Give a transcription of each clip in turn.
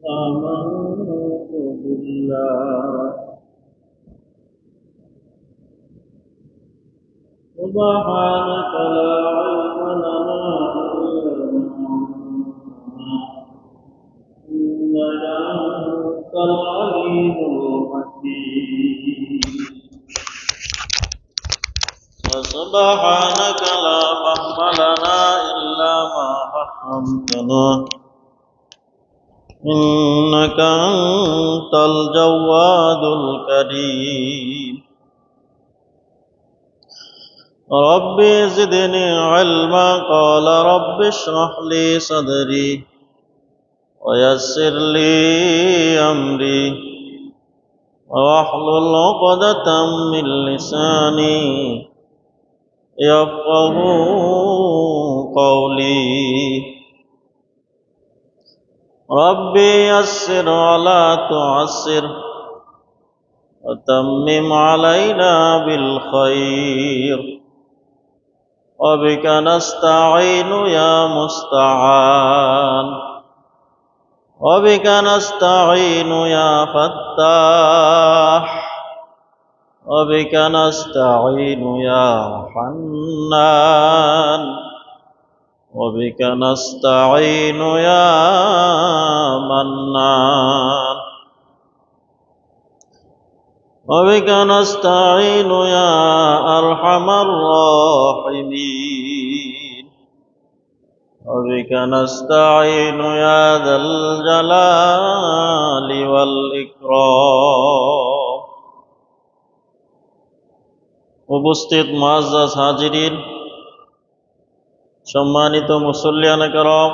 آمنت بالله سبحانك لا علم لنا إلا ما إنك أنت العليم الحكيم وسبحانك لا فهم لنا إلا ما فهمتنا إنك أنت الجواد الكريم ربي زدني علما قال رب اشرح لي صدري ويسر لي أمري واحلل عقدة من لساني يفقه قولي ربي يسر ولا تعسر وتمم علينا بالخير وبك نستعين يا مستعان وبك نستعين يا فتاح وبك نستعين يا حنان وبك نستعين يا منان وبك نستعين يا أرحم الراحمين وبك نستعين يا ذا الجلال والإكرام উপস্থিত মুআজ্জাজ হাজিরিন, সম্মানিত মুসল্লিয়ান کرام,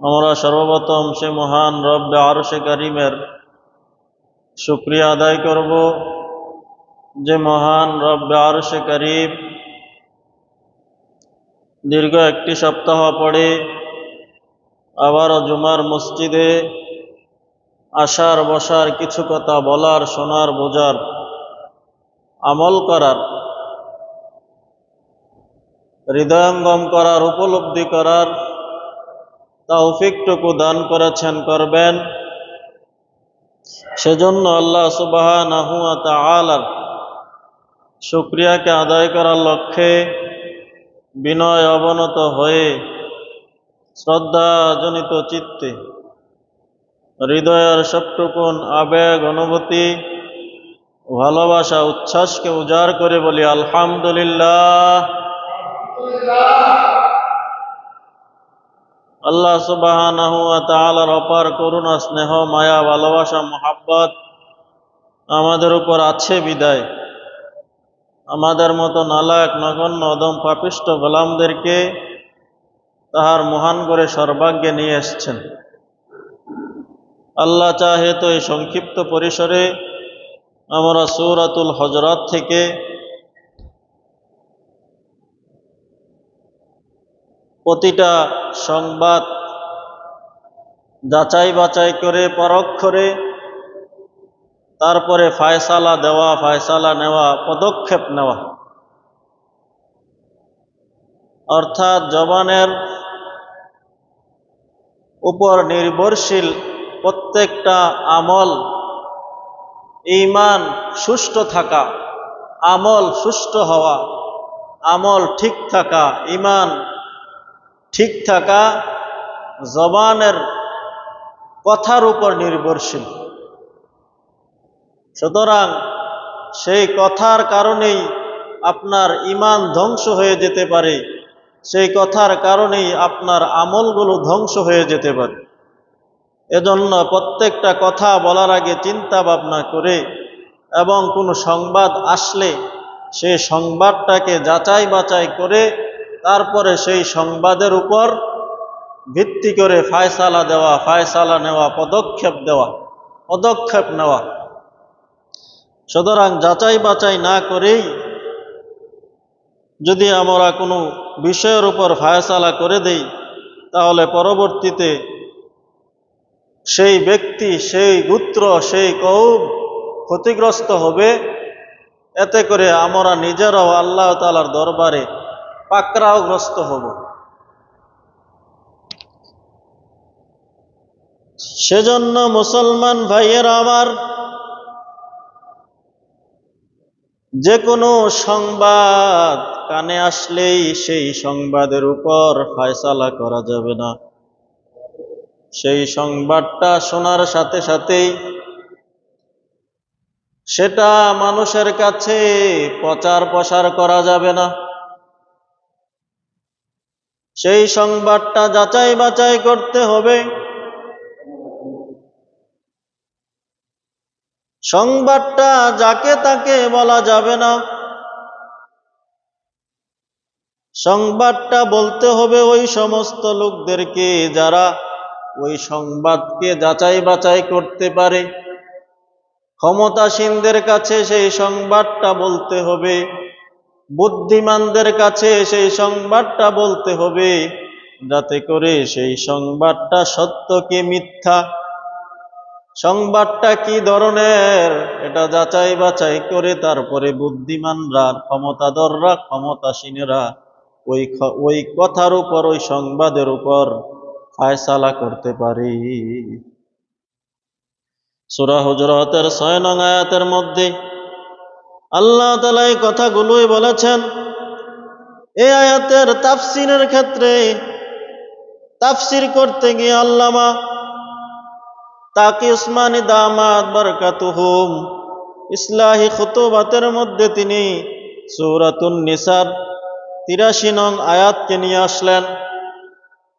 আমরা সর্বপ্রথম সে মহান রব্বে আরশে কারীমের শুকরিয়া আদায় করব যে মহান রব্বে আরশে কারীম দীর্ঘ একটি সপ্তাহ পরে আবারও জুমার মসজিদে আসার বসার, কিছু কথা বলার, শোনার, বোঝার, আমল করার, হৃদয়ঙ্গম করার, উপলব্ধি করার তৌফিকটুকু দান করেছেন, করবেন। সেজন্য আল্লাহ সুবহানাহু ওয়া তাআলার শুকরিয়াকে আদায় করার লক্ষ্যে বিনয় অবনত হয়ে শ্রদ্ধাজনিত চিত্তে হৃদয়ের সবটুকুন আবেগ, অনুভূতি, ভালোবাসা, উচ্ছ্বাসকে উজাড় করে বলি আলহামদুলিল্লাহ। আল্লাহ সুবহানাহু ওয়া তাআলার অপার করুণা, স্নেহ, মায়া, ভালোবাসা, মোহাব্বত আমাদের উপর আছে বিদায় আমাদের মতো নালায়েক, নগণ্য, অদম, পাপিষ্ঠ গোলামদেরকে তাহার মহান করে সর্বাগ্যে নিয়ে এসছেন। আল্লাহ চাহে তো এই সংক্ষিপ্ত পরিসরে আমরা সূরাতুল হুজুরাত থেকে প্রতিটা সংবাদ যাচাই বাছাই করে, পরক্ষরে তারপরে ফায়সালা দেওয়া, ফায়সালা নেওয়া, পদক্ষেপ নেওয়া, অর্থাৎ জবানের উপর নির্ভরশীল প্রত্যেকটা আমল, ঈমান সুষ্ঠু থাকা, আমল সুষ্ঠু হওয়া, আমল ঠিক থাকা, ঈমান ঠিক থাকা জবানের কথার উপর নির্ভরশীল। সুতরাং সেই কথার কারণেই আপনার ঈমান ধ্বংস হয়ে যেতে পারে, সেই কথার কারণেই আপনার আমলগুলো ধ্বংস হয়ে যেতে পারে। এজন্য প্রত্যেকটা কথা বলার আগে চিন্তা ভাবনা করে এবং কোনো সংবাদ আসলে সেই সংবাদটাকে যাচাই বাছাই করে তারপরে সেই সংবাদের উপর ভিত্তি করে ফায়সালা দেওয়া, ফায়সালা নেওয়া, পদক্ষেপ দেওয়া, পদক্ষেপ নেওয়া। সুতরাং যাচাই বাছাই না করেই যদি আমরা কোনো বিষয়ের উপর ফায়সালা করে দেই, তাহলে পরবর্তীতে সেই ব্যক্তি, সেই গোত্র, সেই কওম ক্ষতিগ্রস্ত হবে। এতে করে আমরা নিজেরাও আল্লাহ তাআলার দরবারে পাকড়াওগ্রস্ত হব। সেজন্য মুসলমান ভাইয়েরা আমার, যে কোনো সংবাদ কানে আসলেই সেই সংবাদের উপর ফয়সালা করা যাবে না। সেই সংবাদটা শোনার সাথে সাথেই সেটা মানুষের কাছে প্রচার প্রসার করা যাবে না। সেই সংবাদটা যাচাই বাছাই করতে হবে। সংবাদটা যাকে তাকে বলা যাবে না। সংবাদটা বলতে হবে ওই সমস্ত লোকদেরকে যারা ওই সংবাদকে যাচাই বাছাই করতে পারে। ক্ষমতাসীনদের কাছে সেই সংবাদটা বলতে হবে, বুদ্ধিমানদের কাছে সেই সংবাদটা বলতে হবে, যাতে করে সেই সংবাদটা সত্য কি মিথ্যা, সংবাদটা কি ধরনের, এটা যাচাই বাছাই করে তারপরে বুদ্ধিমানরা, ক্ষমতাধররা, ক্ষমতাসীনেরা ওই কথার উপর, ওই সংবাদের উপর ফায়সালা করতে পারি। সূরা হুজুরাতের ৬ নং আয়াতের মধ্যে আল্লাহ তাআলা এই কথাগুলোই বলেছেন। এই আয়াতের তাফসীরের ক্ষেত্রে তাফসীর করতে গিয়ে আল্লামা তাকি উসমানী দামাত বারাকাতুহুম ইসলাহি খুতুবাতের মধ্যে তিনি সূরাতুন নিসার ৮৩ নং আয়াতকে নিয়ে আসলেন।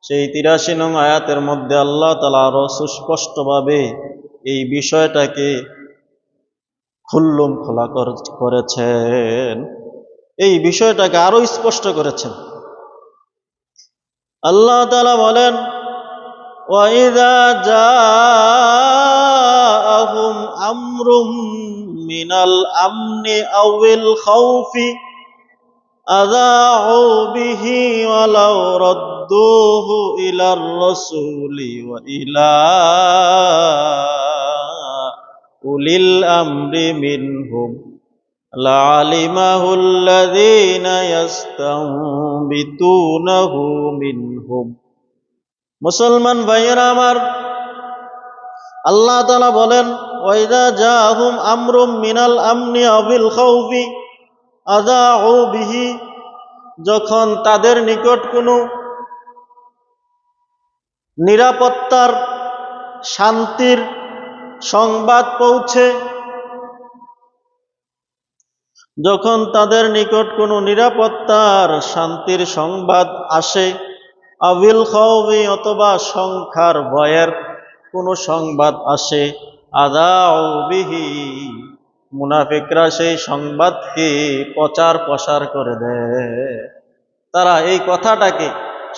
সেই ৮৩ নং আয়াতের মধ্যে আল্লাহ তাআলা আরো সুস্পষ্টভাবে এই বিষয়টাকে খুল্লুম খোলা করেছেন, এই বিষয়টাকে আরো স্পষ্ট করেছেন। আল্লাহ তাআলা বলেন, وَإِذَا جَاءَهُمْ أَمْرٌ مِّنَ الْأَمْنِ أَوِ الْخَوْفِ أَذَاعُوا بِهِ وَلَوْ رَدُّوهُ إِلَى الرَّسُولِ وَإِلَى أُولِي الْأَمْرِ مِنْهُمْ لَعَلِمَهُ الَّذِينَ يَسْتَنبِطُونَهُ مِنْهُمْ। মুসলমান ভাইয়েরা আমার, আল্লাহ তাআলা বলেন, ওয়াইদা জাআহুম আমরুম মিনাল আমনি আবিল খাউফি আযাউ বিহি, যখন তাদের নিকট কোনো নিরাপত্তার, শান্তির সংবাদ পৌঁছে, যখন তাদের নিকট কোনো নিরাপত্তার, শান্তির সংবাদ আসে, আবিল খাউফি অথবা সংখ্যার ভয়ের কোনো সংবাদ আসে, আযাউ বিহি মুনাফিকরা সেই সংবাদকে প্রচার প্রসার করে দেয়। তারা এই কথাটাকে,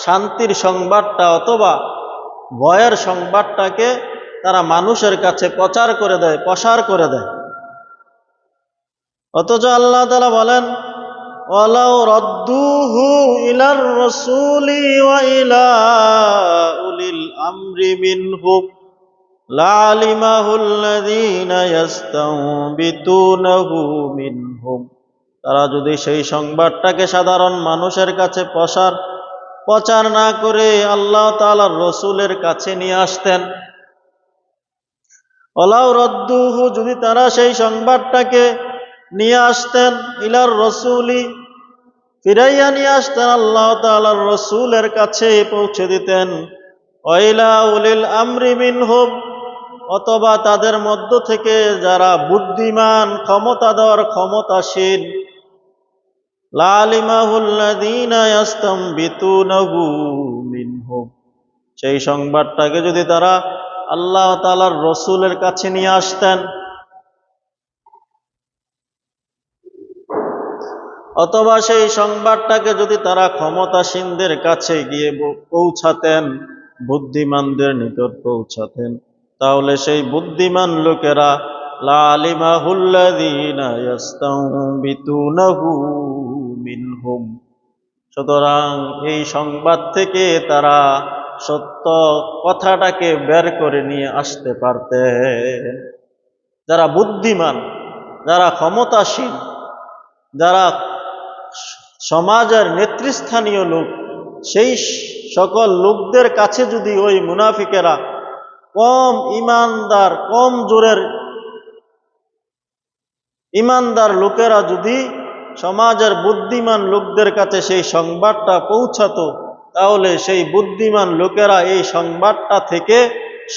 শান্তির সংবাদটা অথবা ভয়ের সংবাদটাকে তারা মানুষের কাছে প্রচার করে দেয়, প্রসার করে দেয়। অথচ আল্লাহ তাআলা বলেন, ওয়ালাউ রাদ্দুহু ইলার রাসূলি ওয়া ইলা উলিল আমরি মিনহুম লাআলিমাহুল্লাযীনা ইস্তানবিতুনাহু মিনহুম। তারা যদি সেই সংবাদটাকে সাধারণ মানুষের কাছে প্রচার না করে আল্লাহ তাআলার রাসূলের কাছে নিয়ে আসতেন, ওয়ালাউ রাদ্দুহু, যদি তারা সেই সংবাদটাকে নিয়ে আসতেন, ইলার রাসূলি, ফিরাইয়া নিয়ে আসতেন, আল্লাহ তাআলার রাসূলের কাছে পৌঁছে দিতেন, ওয়াইলা উলিল আমরি মিনহুম, অথবা তাদের মধ্য থেকে যারা বুদ্ধিমান, ক্ষমতাধর, ক্ষমতাসীন, লাআলিমাহুল্লাযীনা ইস্তানবিতুনাহু মিনহুম, সেই সংবাদটাকে যদি তারা আল্লাহ তাআলার রাসূলের কাছে নিয়ে আসতেন, অথবা সেই সংবাদটাকে যদি তারা ক্ষমতাসীনদের কাছে গিয়ে পৌঁছাতেন, বুদ্ধিমানদের নিকট পৌঁছাতেন, তাহলে সেই বুদ্ধিমান লোকেরা লাআলিমাহুল্লাযীনা ইস্তানবিতুনাহু মিনহুম, সুতরাং এই সংবাদ থেকে তারা সত্য কথাটাকে বের করে নিয়ে আসতে পারতেন। যারা বুদ্ধিমান, যারা ক্ষমতাসীন, যারা সমাজের নেতৃস্থানীয় লোক, সেই সকল লোকদের কাছে যদি ওই মুনাফিকেরা কম ইমানদার, কম জোরের ইমানদার লোকেরা যদি সমাজের বুদ্ধিমান লোকদের কাছে সেই সংবাদটা পৌঁছাতো, তাহলে সেই বুদ্ধিমান লোকেরা এই সংবাদটা থেকে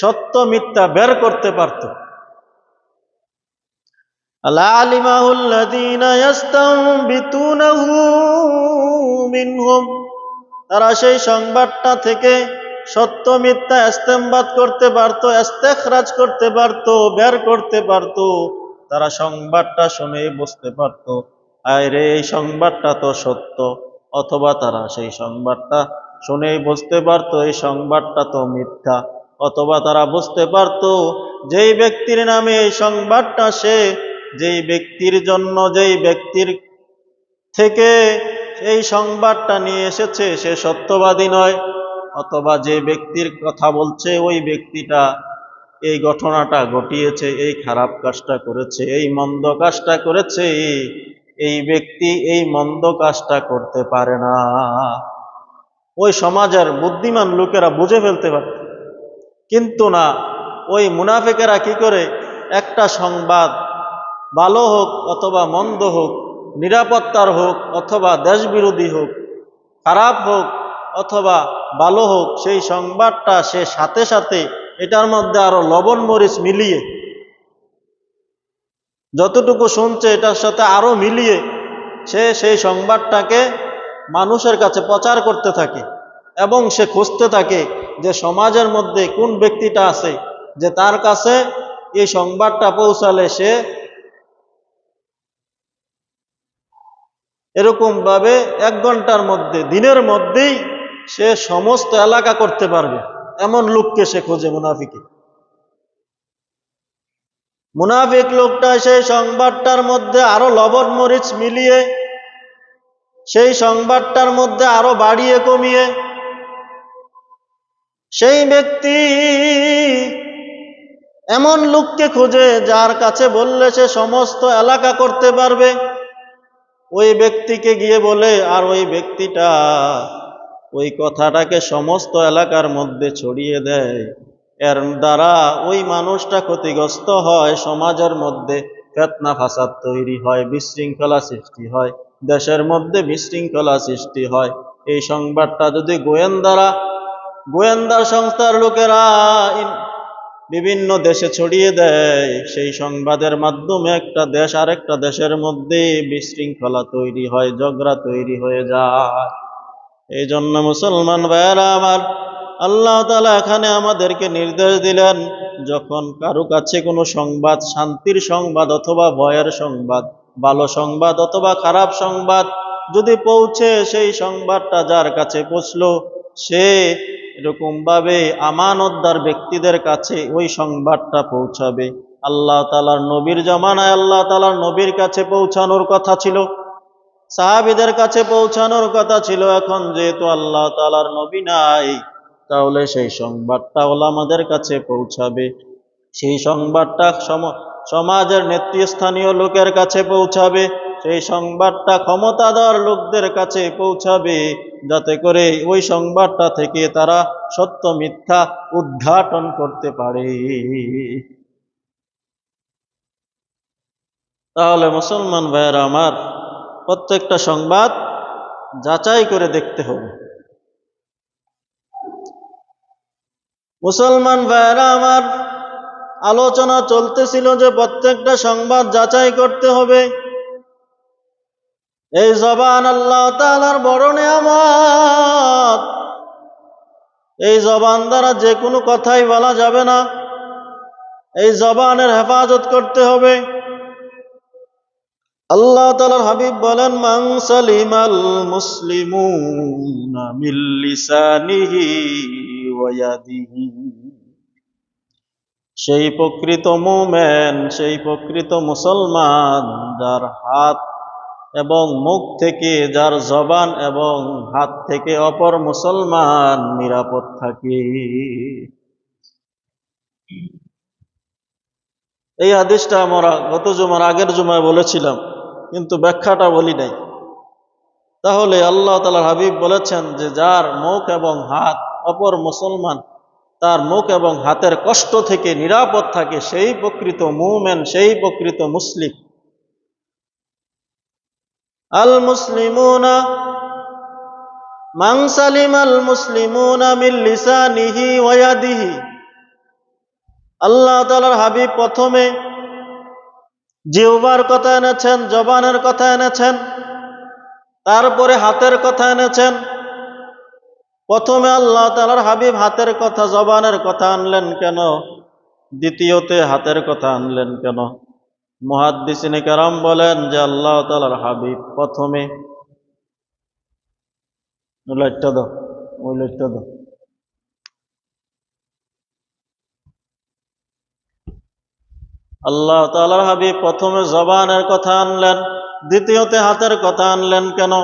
সত্য মিথ্যা বের করতে পারত। আলিমাহুল্লাযীনা ইস্তানবিতুনাহু মিনহুম, তারা সেই সংবাদটা থেকে সত্য মিথ্যা ইস্তেমবাদ করতে পারত, ইস্তেখরাজ করতে পারত, বের করতে পারত। তারা সংবাদটা শুনে বুঝতে পারত, আরে এই সংবাদটা তো সত্য, অথবা তারা সেই সংবাদটা শুনেই বুঝতে পারত এই সংবাদটা তো মিথ্যা, অথবা তারা বুঝতে পারত যেই ব্যক্তির নামে এই সংবাদটা, সে যেই ব্যক্তির জন্য, যেই ব্যক্তির থেকে এই সংবাদটা নিয়ে এসেছে সে সত্যবাদী নয়, অথবা যে ব্যক্তির কথা বলছে ওই ব্যক্তিটা এই ঘটনাটা ঘটিয়েছে, এই খারাপ কাজটা করেছে, এই মন্দ কাজটা করেছে, এই ব্যক্তি এই মন্দ কাজটা করতে পারে না। ওই সমাজের বুদ্ধিমান লোকেরা বুঝে ফেলতে পারত, কিন্তু না, ওই মুনাফিকেরা কি করে, একটা সংবাদ ভালো হোক অথবা মন্দ হোক, নিরাপত্তার হোক অথবা দেশবিরোধী হোক, খারাপ হোক অথবা ভালো হোক, সেই সংবাদটা সে সাথে সাথে এটার মধ্যে আরো লবণ মরিচ মিলিয়ে, যতটুকু শুনছে এটার সাথে আরো মিলিয়ে সে সেই সংবাদটাকে মানুষের কাছে প্রচার করতে থাকে, এবং সে খুঁজতে থাকে যে সমাজের মধ্যে কোন ব্যক্তিটা আছে যে তার কাছে এই সংবাদটা পৌঁছালে সে এরকম ভাবে 1 ঘন্টার মধ্যে, দিনের মধ্যেই সে সমস্ত এলাকা করতে পারবে, এমন লোককে সে খোঁজে। মুনাফিক লোকটা সেই সংবাদটার মধ্যে আরো লবণ মরিচ মিলিয়ে, সেই সংবাদটার মধ্যে আরো বাড়িয়ে কমিয়ে, সেই ব্যক্তি এমন লোককে খোঁজে যার কাছে বললে সে সমস্ত এলাকা করতে পারবে, ওই ব্যক্তিকে গিয়ে বলে, আর ওই ব্যক্তিটা ওই কথাটাকে সমস্ত এলাকার মধ্যে ছড়িয়ে দেয়। এর দ্বারা ওই মানুষটা ক্ষতিগ্রস্ত হয়, সমাজের মধ্যে ফিতনা ফাসাদ তৈরি হয়, বিশৃঙ্খলা সৃষ্টি হয়, দেশের মধ্যে বিশৃঙ্খলা সৃষ্টি হয়। এই সংবাদটা যদি গোয়েন্দা সংস্থার লোকেরা বিভিন্ন দেশে ছড়িয়ে দেয়, সেই সংবাদের মাধ্যমে একটা দেশ আরেকটা দেশের মধ্যে বিশৃঙ্খলা তৈরি হয়, ঝগড়া তৈরি হয়ে যায়। এই জন্য মুসলমান ভাইয়েরা আমার, আল্লাহ তাআলা এখানে আমাদেরকে নির্দেশ দিলেন, যখন কারো কাছে কোনো সংবাদ, শান্তির সংবাদ অথবা ভয়ের সংবাদ, ভালো সংবাদ অথবা খারাপ সংবাদ যদি পৌঁছে, সেই সংবাদটা যার কাছে পৌঁছলো সে এরকম ভাবে আমানতদার ব্যক্তিদের কাছে ওই সংবাদটা পৌঁছাবে। আল্লাহ তাআলার নবীর জামানায় আল্লাহ তাআলার নবীর কাছে পৌঁছানোর কথা ছিল, সাহাবীদের কাছে পৌঁছানোর কথা ছিল। এখন যেহেতু আল্লাহ তাআলার নবী নাই, তাহলে সেই সংবাদটা ওলামাদের কাছে পৌঁছাবে, সেই সংবাদটা সমাজের নেতৃস্থানীয় লোকের কাছে পৌঁছাবে, সেই সংবাদটা ক্ষমতাধর লোকদের কাছে পৌঁছাবে, যাতে করে ওই সংবাদটা থেকে তারা সত্য মিথ্যা উদ্ঘাটন করতে পারে। তাহলে মুসলমান ভাইয়েরা আমার, প্রত্যেকটা সংবাদ যাচাই করে দেখতে হবে। মুসলমান ভাইয়েরা আমার, আলোচনা চলতেছিল যে প্রত্যেকটা সংবাদ যাচাই করতে হবে। এই জবান আল্লাহ তাআলার বড় নিয়ামত, এই জবান দ্বারা যে কোনো কথাই বলা যাবে না, এই জবানের হেফাজত করতে হবে। আল্লাহ তাআলার হাবিব বলেন, মান সালিমাল মুসলিমুনা মিন লিসানিহি ওয়া ইয়াদিহি, সেই প্রকৃত মুমিন, সেই প্রকৃত মুসলমান যার হাত এবং মুখ থেকে, যার জবান এবং হাত থেকে অপর মুসলমান নিরাপদ থাকে। এই হাদিসটা আমরা গত জুমার আগের জুমায় বলেছিলাম, কিন্তু ব্যাখ্যাটা বলি নাই। তাহলে আল্লাহ তাআলার হাবিব বলেছেন যে যার মুখ এবং হাত অপর মুসলমান তার মুখ এবং হাতের কষ্ট থেকে নিরাপদ থাকে, সেই প্রকৃত মুমিন, সেই প্রকৃত মুসলিম। আল মুসলিমুনা মান সালিমাল মুসলিমুনা মিন লিসানিহি ওয়া ইয়াদিহি। আল্লাহ তাআলার হাবিব প্রথমে জিহ্বার কথা এনেছেন, জবানের কথা এনেছেন, তারপরে হাতের কথা এনেছেন। প্রথমে আল্লাহ তাআলার হাবিব হাতের কথা, জবানের কথা আনলেন কেন? দ্বিতীয়তে হাতের কথা আনলেন কেন? মুহাদ্দিসিনে কেরাম বলেন যে আল্লাহ তাআলার হাবিব প্রথমে আল্লাহ তাআলার হাবিব প্রথমে জবানের কথা আনলেন, দ্বিতীয়তে হাতের কথা আনলেন কেন?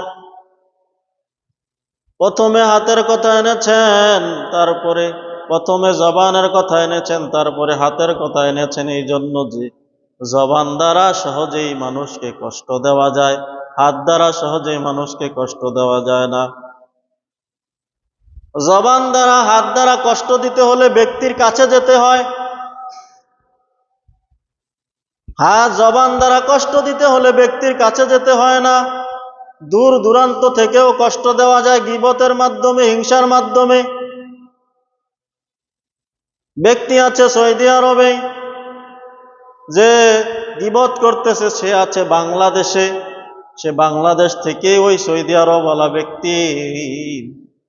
প্রথমে হাতের কথা এনেছেন, তারপরে প্রথমে জবানের কথা এনেছেন, তারপরে হাতের কথা এনেছেন এই জন্য যে জবান দ্বারা সহজেই মানুষকে কষ্ট দেওয়া যায়, হাত দ্বারা সহজেই মানুষকে কষ্ট দেওয়া যায় না। জবান দ্বারা, হাত দ্বারা কষ্ট দিতে হলে ব্যক্তির কাছে যেতে হয়। হাত জবান দ্বারা কষ্ট দিতে হলে ব্যক্তির কাছে যেতে হয় না, দূর দূরান্ত থেকেও কষ্ট দেওয়া যায় গীবতের মাধ্যমে, হিংসার মাধ্যমে। ব্যক্তি আছে সৌদি আরবে, যে গীবত করতেছে সে আছে বাংলাদেশে, সে বাংলাদেশ থেকে ওই সৌদি আরবওয়ালা ব্যক্তি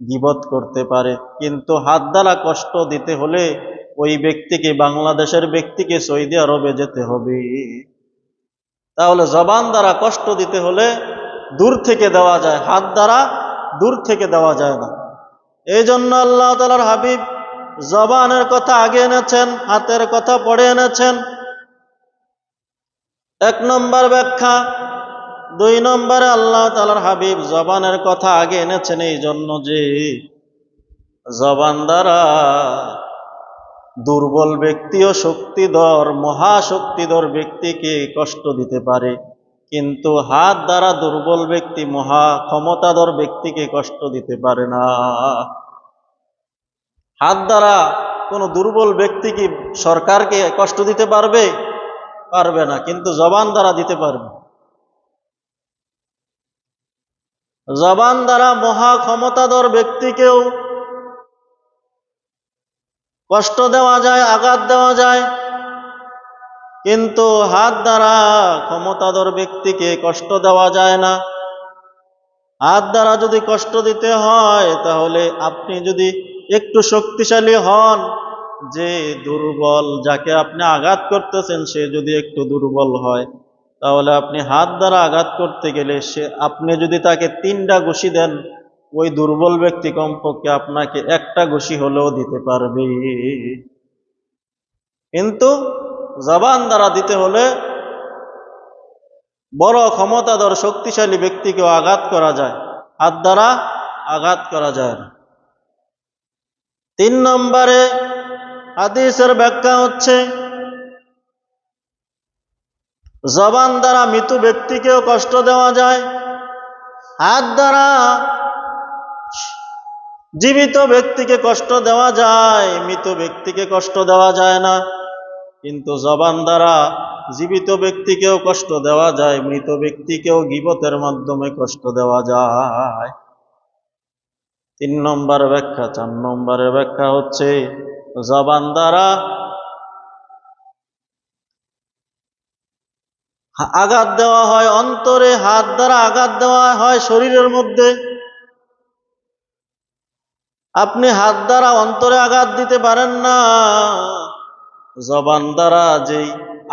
গীবত করতে পারে, কিন্তু হাত দ্বারা কষ্ট দিতে হলে ওই ব্যক্তিকে, বাংলাদেশের ব্যক্তিকে সৌদি আরবে যেতে হবে। তাহলে জবান দ্বারা কষ্ট দিতে হলে দূর থেকে দেওয়া যায়, হাত দ্বারা দূর থেকে দেওয়া যায় না। এই জন্য আল্লাহ তাআলার হাবিব জবানের কথা আগে এনেছেন, হাতের কথা পরে এনেছেন। 1 নম্বর ব্যাখ্যা। 2 নম্বরে আল্লাহ তাআলার হাবিব জবানের কথা আগে এনেছেন এই জন্য যে জবান দ্বারা দুর্বল ব্যক্তি ও শক্তিধর, মহাশক্তিধর ব্যক্তিকে কষ্ট দিতে পারে, কিন্তু হাত দ্বারা দুর্বল ব্যক্তি, মহা ক্ষমতাধর ব্যক্তিকে কষ্ট দিতে পারে না। হাত দ্বারা কোনো দুর্বল ব্যক্তি কি সরকারকে কষ্ট দিতে পারবে? পারবে না, কিন্তু জবান দ্বারা দিতে পারবে। জবান দ্বারা মহা ক্ষমতাধর ব্যক্তিকেও কষ্ট দেওয়া যায়, আঘাত দেওয়া যায়, কিন্তু হাত দ্বারা ক্ষমতাধর ব্যক্তিকে কষ্ট দেওয়া যায় না। হাত দ্বারা যদি কষ্ট দিতে হয়, তাহলে আপনি যদি একটু শক্তিশালী হন, যে দুর্বল, যাকে আপনি আঘাত করতেছেন সে যদি একটু দুর্বল হয়, তাহলে আপনি হাত দ্বারা আঘাত করতে গেলে আপনি যদি তাকে 3টা ঘুষি দেন, ওই দুর্বল ব্যক্তি কমপক্ষে আপনাকে 1টা ঘুষি হলেও দিতে পারবে। কিন্তু জবান দ্বারা দিতে হলে বড় ক্ষমতাধর শক্তিশালী ব্যক্তিকেও আঘাত করা যায়, হাত দ্বারা আঘাত করা যায় না। 3 নম্বরে হাদিসের ব্যাখ্যা হচ্ছে জবান দ্বারা মৃত ব্যক্তিকেও কষ্ট দেওয়া যায়, হাত দ্বারা জীবিত ব্যক্তিকে কষ্ট দেওয়া যায়, মৃত ব্যক্তিকে কষ্ট দেওয়া যায় না। কিন্তু জবান দ্বারা জীবিত ব্যক্তিকেও কষ্ট দেওয়া যায়, মৃত ব্যক্তিকেও গীবতের মাধ্যমে কষ্ট দেওয়া যায়। 3 নম্বর ব্যাখ্যা। 4 নম্বরের ব্যাখ্যা হচ্ছে জবান দ্বারা আঘাত দেওয়া হয় অন্তরে, হাত দ্বারা আঘাত দেওয়া হয় শরীরের মধ্যে। আপনি হাত দ্বারা অন্তরে আঘাত দিতে পারেন না, জবান দ্বারা যেই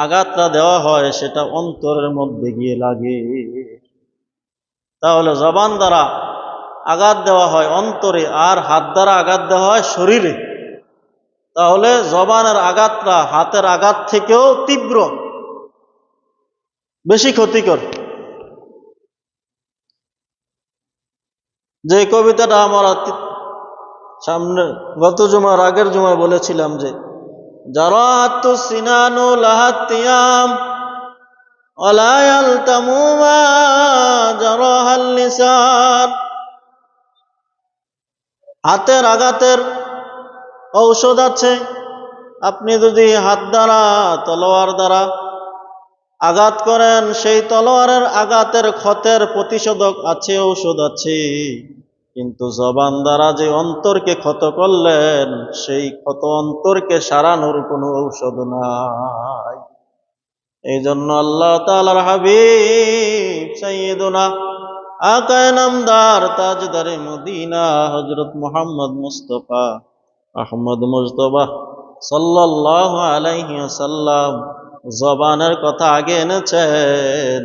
আঘাতটা দেওয়া হয় সেটা অন্তরের মধ্যে গিয়ে লাগে। তাহলে জবান দ্বারা আঘাত দেওয়া হয় অন্তরে, আর হাত দ্বারা আঘাত দেওয়া হয় শরীরে। তাহলে জবানের আঘাতটা হাতের আঘাত থেকেও তীব্র, বেশি ক্ষতিকর। যে কবিতাটা আমরা সামনে গত জুমার আগের জুমায় বলেছিলাম যে জারাতু সিনানু লাহাতিয়াম ওয়ালা ইয়ালতামু মা জারাহাল লিসান। হাতের আঘাতের ঔষধ আছে। আপনি যদি হাত দ্বারা, তলোয়ার দ্বারা আঘাত করেন, সেই তলোয়ারের আঘাতের ক্ষতের প্রতিষেধক আছে, ঔষধ আছে। কিন্তু জবান দ্বারা যে অন্তরকে ক্ষত করলেন, সেই ক্ষত অন্তরকে সারানোর কোনো ঔষধ নাই। এই জন্য আল্লাহ তাআলার হাবিব সাইয়্যিদুনা আকায়ে নামদার তাজদারে মদিনা হযরত মুহাম্মদ মুস্তাফা আহমদ মুজতবা সাল্লাল্লাহু আলাইহি ওয়াসাল্লাম জবানের কথা আগে এনেছেন,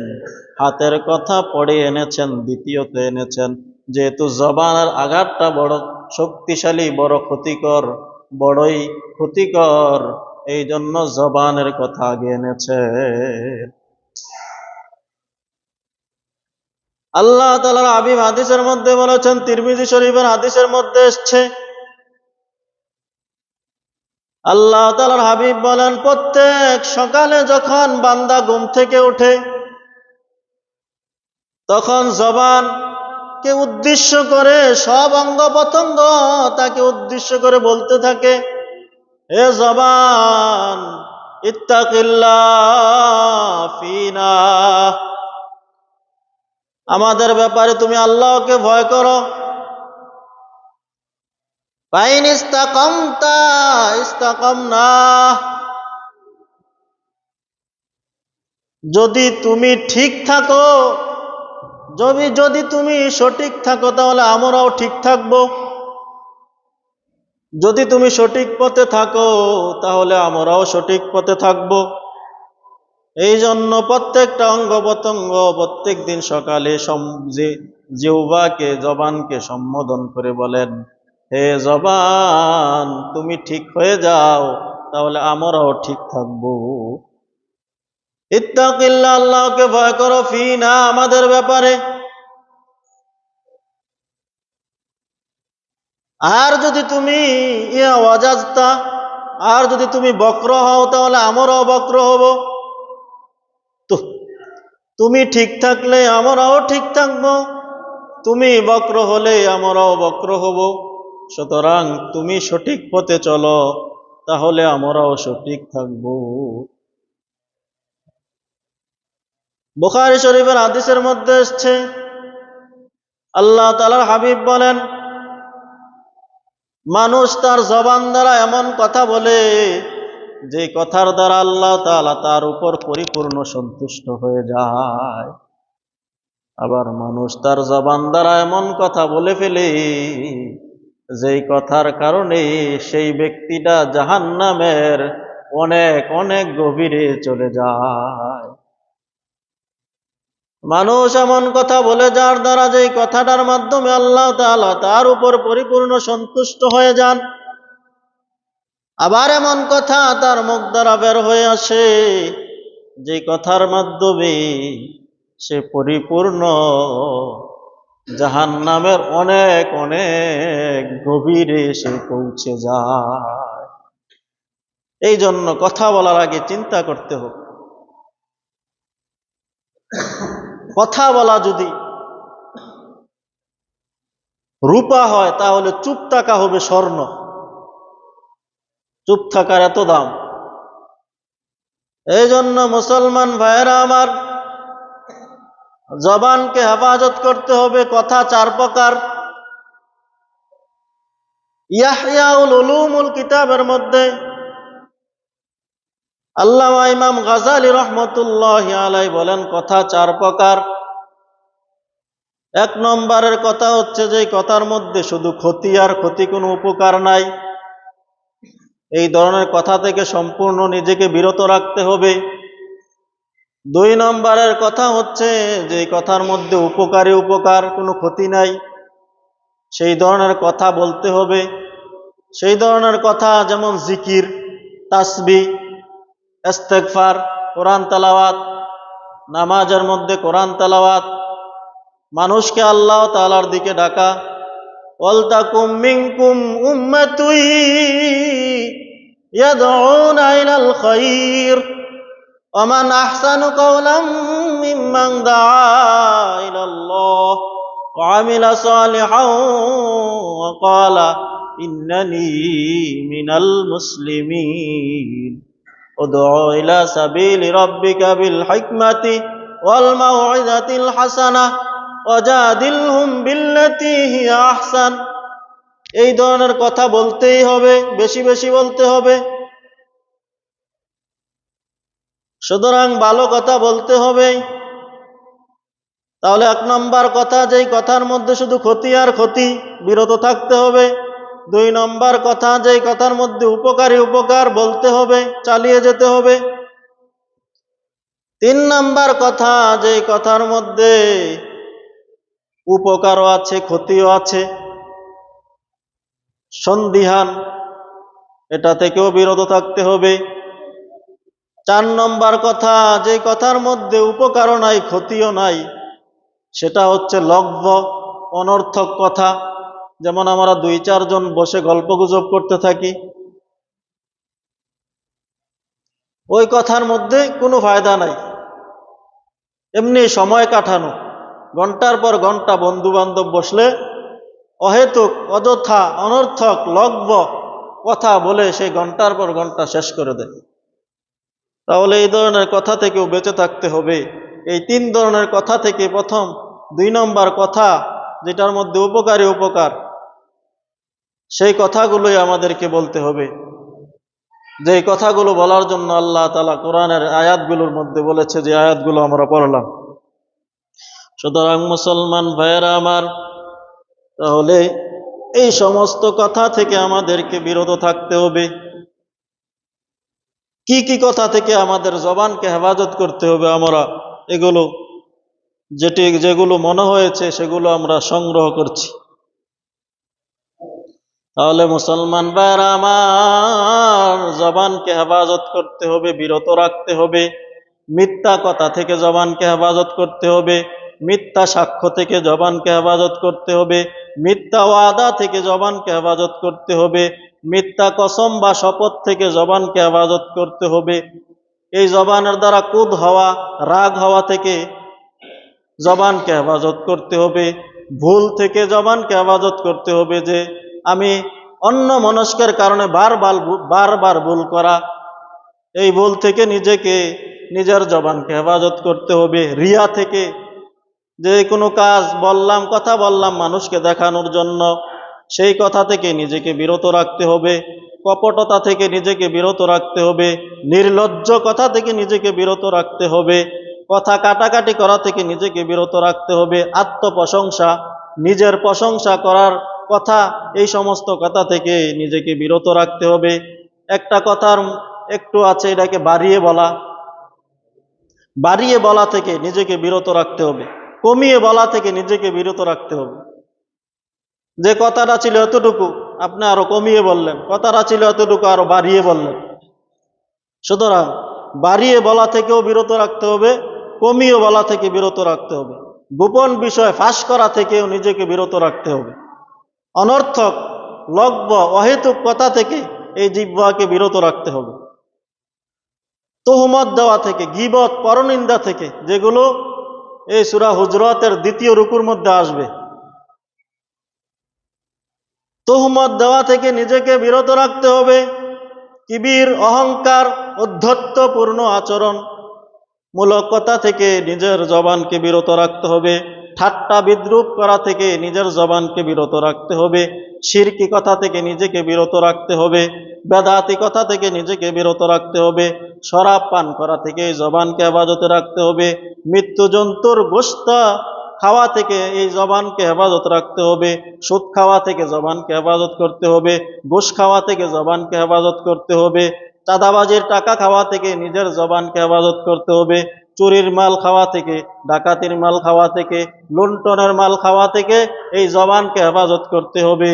হাতের কথা পরে এনেছেন, দ্বিতীয়তে এনেছেন। যেহেতু জবানের আঘাতটা বড় শক্তিশালী, বড় ক্ষতিকর, বড়ই ক্ষতিকর, এই জন্য জবানের কথা আগে এনেছেন। আল্লাহ তাআলার হাবিব হাদিসের মধ্যে বলেছেন, তিরমিজি শরীফের হাদিসের মধ্যে এসেছে, আল্লাহ তাআলার হাবিব বলেন, প্রত্যেক সকালে যখন বান্দা ঘুম থেকে ওঠে, তখন জবানকে উদ্দেশ্য করে সব অঙ্গ প্রত্যঙ্গ তাকে উদ্দেশ্য করে বলতে থাকে, হে জবান, ইত্তাকিল্লাহ ফিনা, আমাদের ব্যাপারে তুমি আল্লাহকে ভয় করো। ফাইন ইস্তাকামতা ইস্তাকামনা, যদি তুমি ঠিক থাকো, যদি তুমি সঠিক থাকো, তাহলে আমরাও ঠিক থাকবো। যদি তুমি সঠিক পথে থাকো, তাহলে আমরাও সঠিক পথে থাকবো। এই জন্য প্রত্যেকটা অঙ্গ প্রত্যঙ্গ প্রত্যেক দিন সকালে জিহ্বাকে, জবানকে সম্বোধন করে বলেন, হে জবান, তুমি ঠিক হয়ে যাও, তাহলে আমরাও ঠিক থাকবো। ইত্তাকিল্লাহ, আল্লাহকে ভয় করো, ফিনা, আমাদের ব্যাপারে। আর যদি তুমি ওয়াজাজতা, আর যদি তুমি বক্র হও, তাহলে আমরাও বক্র হব। তো তুমি ঠিক থাকলে আমরাও ঠিক থাকবো, তুমি বক্র হলে আমরাও বক্র হব। সুতরাং তুমি সঠিক পথে চলো, তাহলে আমরাও সঠিক থাকব। বুখারী শরীফের হাদিসের মধ্যে এসেছে, আল্লাহ তাআলার হাবিব বলেন, মানুষ তার জবান দ্বারা এমন কথা বলে, যে কথার দ্বারা আল্লাহ তাআলা তার উপর পরিপূর্ণ সন্তুষ্ট হয়ে যায়। আবার মানুষ তার জবান দ্বারা এমন কথা বলে ফেলে, যেই কথার কারণে সেই ব্যক্তিটা জাহান্নামের অনেক অনেক গভীরে চলে যায়। মানুষ এমন কথা বলে, যার দ্বারা যেই কথাটার মাধ্যমে আল্লাহ তাআলা তার উপর পরিপূর্ণ সন্তুষ্ট হয়ে যান। আবার এমন কথা তার মুখ দ্বারা বের হয়ে আসে, যে কথার মাধ্যমে সে পরিপূর্ণ জাহান্নামের অনেক অনেক গভীরে সে পৌঁছে যায়। এই জন্য কথা বলার আগে চিন্তা করতে হবে। কথা বলা যদি রূপা হয়, তাহলে চুপ থাকা হবে স্বর্ণ। চুপ থাকার এত দাম। এই জন্য মুসলমান ভাইয়েরা আমার, জবানকে হেফাজত করতে হবে। কথা চার প্রকার। ইহইয়াউল উলুমুল কিতাবের মধ্যে আল্লামা ইমাম গাযালী রাহমাতুল্লাহি আলাইহি বলেন, কথা চার প্রকার। এক নম্বরের কথা হচ্ছে, যে কথার মধ্যে শুধু ক্ষতি আর ক্ষতি, কোনো উপকার নাই। এই ধরনের কথা থেকে সম্পূর্ণ নিজেকে বিরত রাখতে হবে। দুই নম্বরের কথা হচ্ছে, যে কথার মধ্যে উপকারী উপকার, কোনো ক্ষতি নাই, সেই ধরনের কথা বলতে হবে। সেই ধরনের কথা যেমন জিকির, তাসবিহ, ইস্তেগফার, কোরআন তেলাওয়াত, নামাজের মধ্যে কোরআন তেলাওয়াত, মানুষকে আল্লাহ তাআলার দিকে ডাকা। ওয়ালতাকুম মিনকুম উম্মাতুন ইয়াদউনা ইলাল খায়র ওয়া মান আহসানু কাওলাম মিম্মান দাআ ইলাল্লাহ ওয়া আমিলা সালিহান ওয়া ক্বালা ইন্নানী মিনাল মুসলিমিন। উদউ ইলা সাবিলি রাব্বিকা বিল হিকমাতি ওয়াল মাউইযাতিল হাসানাহ ওয়াজাদিলহুম বিল্লাতী হিয়া আহসান। এই ধরনের কথা বলতেই হবে, বেশি বেশি বলতে হবে। সুতরাং ভালো কথা বলতে হবে। তাহলে 1 নম্বর কথা, যেই কথার মধ্যে শুধু ক্ষতি আর ক্ষতি, বিরত থাকতে হবে। 2 নম্বর কথা, যেই কথার মধ্যে উপকারী উপকার, বলতে হবে, চালিয়ে যেতে হবে। 3 নম্বর কথা, যেই কথার মধ্যে উপকারও আছে ক্ষতিও আছে, সন্দিহান, এটা থেকেও বিরত থাকতে হবে। 4 নম্বর কথা, যেই কথার মধ্যে উপকারও নাই ক্ষতিও নাই, সেটা হচ্ছে লগ্ব, অনর্থক কথা। যেমন আমরা 2-4 জন বসে গল্পগুজব করতে থাকি, ওই কথার মধ্যে কোনো ফায়দা নাই, এমনি সময় কাটানো। ঘন্টার পর ঘন্টা বন্ধু বান্ধব বসলে অহেতুক অযথা অনর্থক লগ্ব কথা বলে সেই ঘন্টার পর ঘন্টা শেষ করে দেয়। তাহলে এই ধরনের কথা থেকেও বেঁচে থাকতে হবে। এই 3 ধরনের কথা থেকে প্রথম 2 নম্বর কথা, যেটার মধ্যে উপকারী উপকার, সেই কথাগুলোই আমাদেরকে বলতে হবে। যে কথাগুলো বলার জন্য আল্লাহ তাআলা কোরআনের আয়াতগুলোর মধ্যে বলেছে, যে আয়াতগুলো আমরা পড়লাম। সুতরাং মুসলমান ভাইয়েরা আমার, তাহলে এই সমস্ত কথা থেকে আমাদেরকে বিরত থাকতে হবে। কি কি কথা থেকে আমাদের জবানকে হেফাজত করতে হবে, আমরা এগুলো যেগুলো মনে হয়েছে সেগুলো আমরা সংগ্রহ করছি। তাহলে মুসলমান ভাইরা আমার, জবানকে হেফাজত করতে হবে, বিরত রাখতে হবে। মিথ্যা কথা থেকে জবানকে হেফাজত করতে হবে, মিথ্যা সাক্ষ্য থেকে জবানকে হেফাজত করতে হবে, মিথ্যা ওয়াদা থেকে জবানকে হেফাজত করতে হবে, মিথ্যা কসম বা শপথ থেকে জবানকে হেফাজত করতে হবে। এই জবানের দ্বারা ক্রোধ হওয়া, রাগ হওয়া থেকে জবানকে হেফাজত করতে হবে। ভুল থেকে জবানকে হেফাজত করতে হবে, যে আমি অন্য মনস্কের কারণে বারবার ভুল করা, এই ভুল থেকে নিজের জবানকে হেফাজত করতে হবে। রিয়া থেকে, যে কোনো কাজ বললাম, কথা বললাম মানুষকে দেখানোর জন্য, সেই কথা থেকে নিজেকে বিরত রাখতে হবে। কপটতা থেকে নিজেকে বিরত রাখতে হবে। নির্লজ্জ কথা থেকে নিজেকে বিরত রাখতে হবে। কথা কাটাকাটি করা থেকে নিজেকে বিরত রাখতে হবে। আত্মপ্রশংসা, নিজের প্রশংসা করার কথা, এই সমস্ত কথা থেকে নিজেকে বিরত রাখতে হবে। একটা কথার একটু আছে, এটাকে বাড়িয়ে বলা থেকে নিজেকে বিরত রাখতে হবে। কমিয়ে বলা থেকে নিজেকে বিরত রাখতে হবে। যে কথাটা ছিল এতটুকু, আপনি আরো কমিয়ে বললেন, কথাটা ছিল এতটুকু, আরো বাড়িয়ে বললেন। সুতরাং বাড়িয়ে বলা থেকেও বিরত রাখতে হবে, কমিয়ে বলা থেকে বিরত রাখতে হবে। গোপন বিষয় ফাঁস করা থেকেও নিজেকে বিরত রাখতে হবে। অনর্থক লগ্ব অহেতুক কথা থেকে এই জিহ্বাকে বিরত রাখতে হবে। তুহমত দেওয়া থেকে, গীবত, পরনিন্দা থেকে, যেগুলো এই সূরা হুজরাতের 2য় রুকুর মধ্যে আসবে, তুহমত দেওয়া থেকে নিজেকে বিরত রাখতে হবে। কিবির, অহংকার, ঔদ্ধত্যপূর্ণ আচরণ মূলক কথা থেকে নিজের জবানকে বিরত রাখতে হবে। ঠাট্টা বিদ্রুপ করা থেকে নিজের জবানকে বিরত রাখতে হবে। শিরকি কথা থেকে নিজেকে বিরত রাখতে হবে। বেদাতি কথা থেকে নিজেকে বিরত রাখতে হবে। শরাব পান করা থেকে এই জবানকে হেফাজতে রাখতে হবে। মৃত্যু জন্তুর গোশত খাওয়া থেকে এই জবানকে হেফাজত রাখতে হবে। সুদ খাওয়া থেকে জবানকে হেফাজত করতে হবে। ঘুষ খাওয়া থেকে জবানকে হেফাজত করতে হবে। চাঁদাবাজির টাকা খাওয়া থেকে নিজের জবানকে হেফাজত করতে হবে। চুরির মাল খাওয়া থেকে, ডাকাতির মাল খাওয়া থেকে, লুণ্ঠনের মাল খাওয়া থেকে এই জবানকে হেফাজত করতে হবে।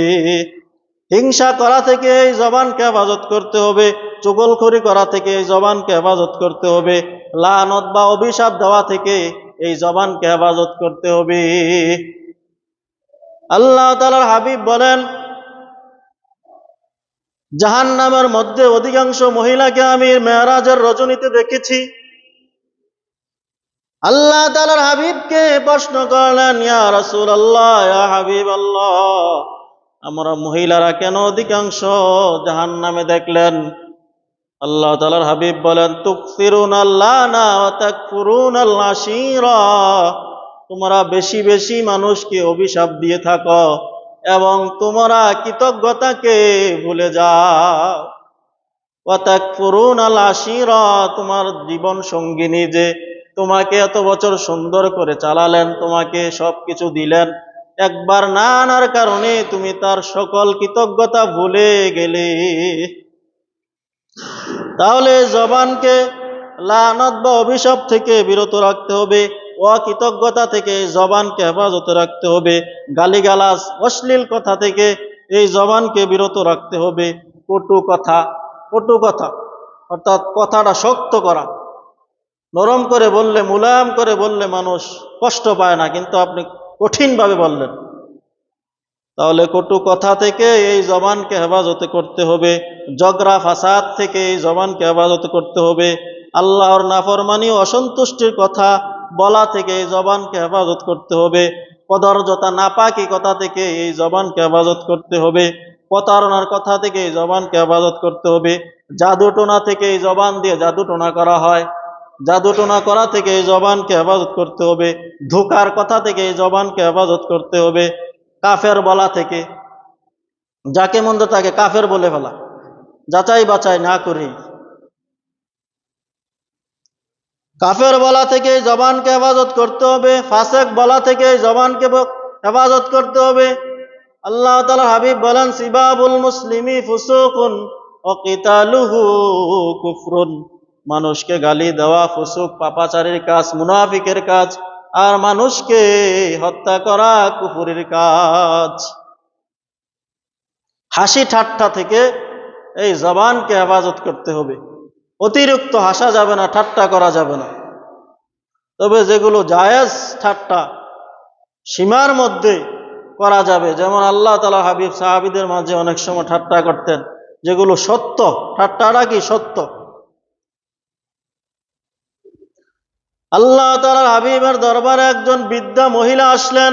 হিংসা করা থেকে এই জবানকে হেফাজত করতে হবে। চুগলখড়ি করা থেকে এই জবানকে হেফাজত করতে হবে। লানত বা অভিশাপ দেওয়া থেকে এই জবানকে হেফাজত করতে হবে। আল্লাহ তাআলার হাবিব বলেন, জাহান্নামের মধ্যে অধিকাংশ মহিলাকে আমি মেরাজের রজনীতে দেখেছি। আল্লাহ তাআলার হাবিবকে প্রশ্ন করলেন, ইয়া রাসূলুল্লাহ, ইয়া হাবিবাল্লাহ, আমরা মহিলারা কেন অধিকাংশ জাহান্নামে দেখলেন? আল্লাহ তাআলার হাবিব বলেন, তুকসিরুনাল লানা ওয়া তাকফুরুনাল আশীরা, তোমরা বেশি বেশি মানুষকে অভিশাপ দিয়ে থাকো এবং তোমরা কৃতজ্ঞতাকে ভুলে যাও। ওয়া তাকফুরুনাল আশীরা, তোমার জীবন সঙ্গিনী যে তোমাকে এত বছর সুন্দর করে চালালেন, তোমাকে সবকিছু দিলেন, একবার না আনার কারণে তুমি তার সকল কৃতজ্ঞতা ভুলে গেলে। তাহলে জবানকে লানত বা অভিশাপ থেকে বিরত রাখতে হবে, অকৃতজ্ঞতা থেকে জবানকে হেফাজতে রাখতে হবে, গালিগালাজ অশ্লীল কথা থেকে এই জবানকে বিরত রাখতে হবে। কটু কথা অর্থাৎ কথাটা শক্ত করা, নরম করে বললে, মুলায়ম করে বললে মানুষ কষ্ট পায় না, কিন্তু আপনি কঠিনভাবে বললেন, তাহলে কটু কথা থেকে এই জবানকে হেফাজতে করতে হবে। ঝগড়া ফাসাদ থেকে এই জবানকে হেফাজতে করতে হবে। আল্লাহর নাফরমানি অসন্তুষ্টির কথা বলা থেকে এই জবানকে হেফাজত করতে হবে। কদর্যতা নাপাকি কথা থেকে এই জবানকে হেফাজত করতে হবে। প্রতারণার কথা থেকে এই জবানকে হেফাজত করতে হবে। জাদুটোনা থেকে এই জবান দিয়ে জাদুটোনা করা হয়, জাদুটোনা করা থেকে এই জবানকে হেফাজত করতে হবে। ধোঁকার কথা থেকে এই জবানকে হেফাজত করতে হবে। কাফের বলা থেকে, যাকে মন্দ তাকে কাফের বলে ফেলা, যাচাই বাছাই না করেই। কাফের বলা থেকে এই জবানকে হেফাজত করতে হবে। ফাসেক বলা থেকে এই জবানকে হেফাজত করতে হবে। আল্লাহ তাআলা হাবিব বলেন, সিবাবুল মুসলিমি ফুসুকুন ওয়া কিতালুহু কুফরুন, মানুষকে গালি দেওয়া ফুসুক, পাপাচারীর কাজ, মুনাফিকের কাজ, আর মানুষকে হত্যা করা কুফরের কাজ। হাসি ঠাট্টা থেকে এই জবানকে হেফাজত করতে হবে। অতিরিক্ত হাসা যাবে না, ঠাট্টা করা যাবে না। তবে যেগুলো জায়েজ ঠাট্টা সীমার মধ্যে করা যাবে, যেমন আল্লাহ তাআলা হাবিব সাহাবীদের মাঝে অনেক সময় ঠাট্টা করতেন, যেগুলো সত্য, ঠাট্টাটা কি সত্য। আল্লাহ তাআলার হাবিবের দরবারে একজন বৃদ্ধা মহিলা আসলেন।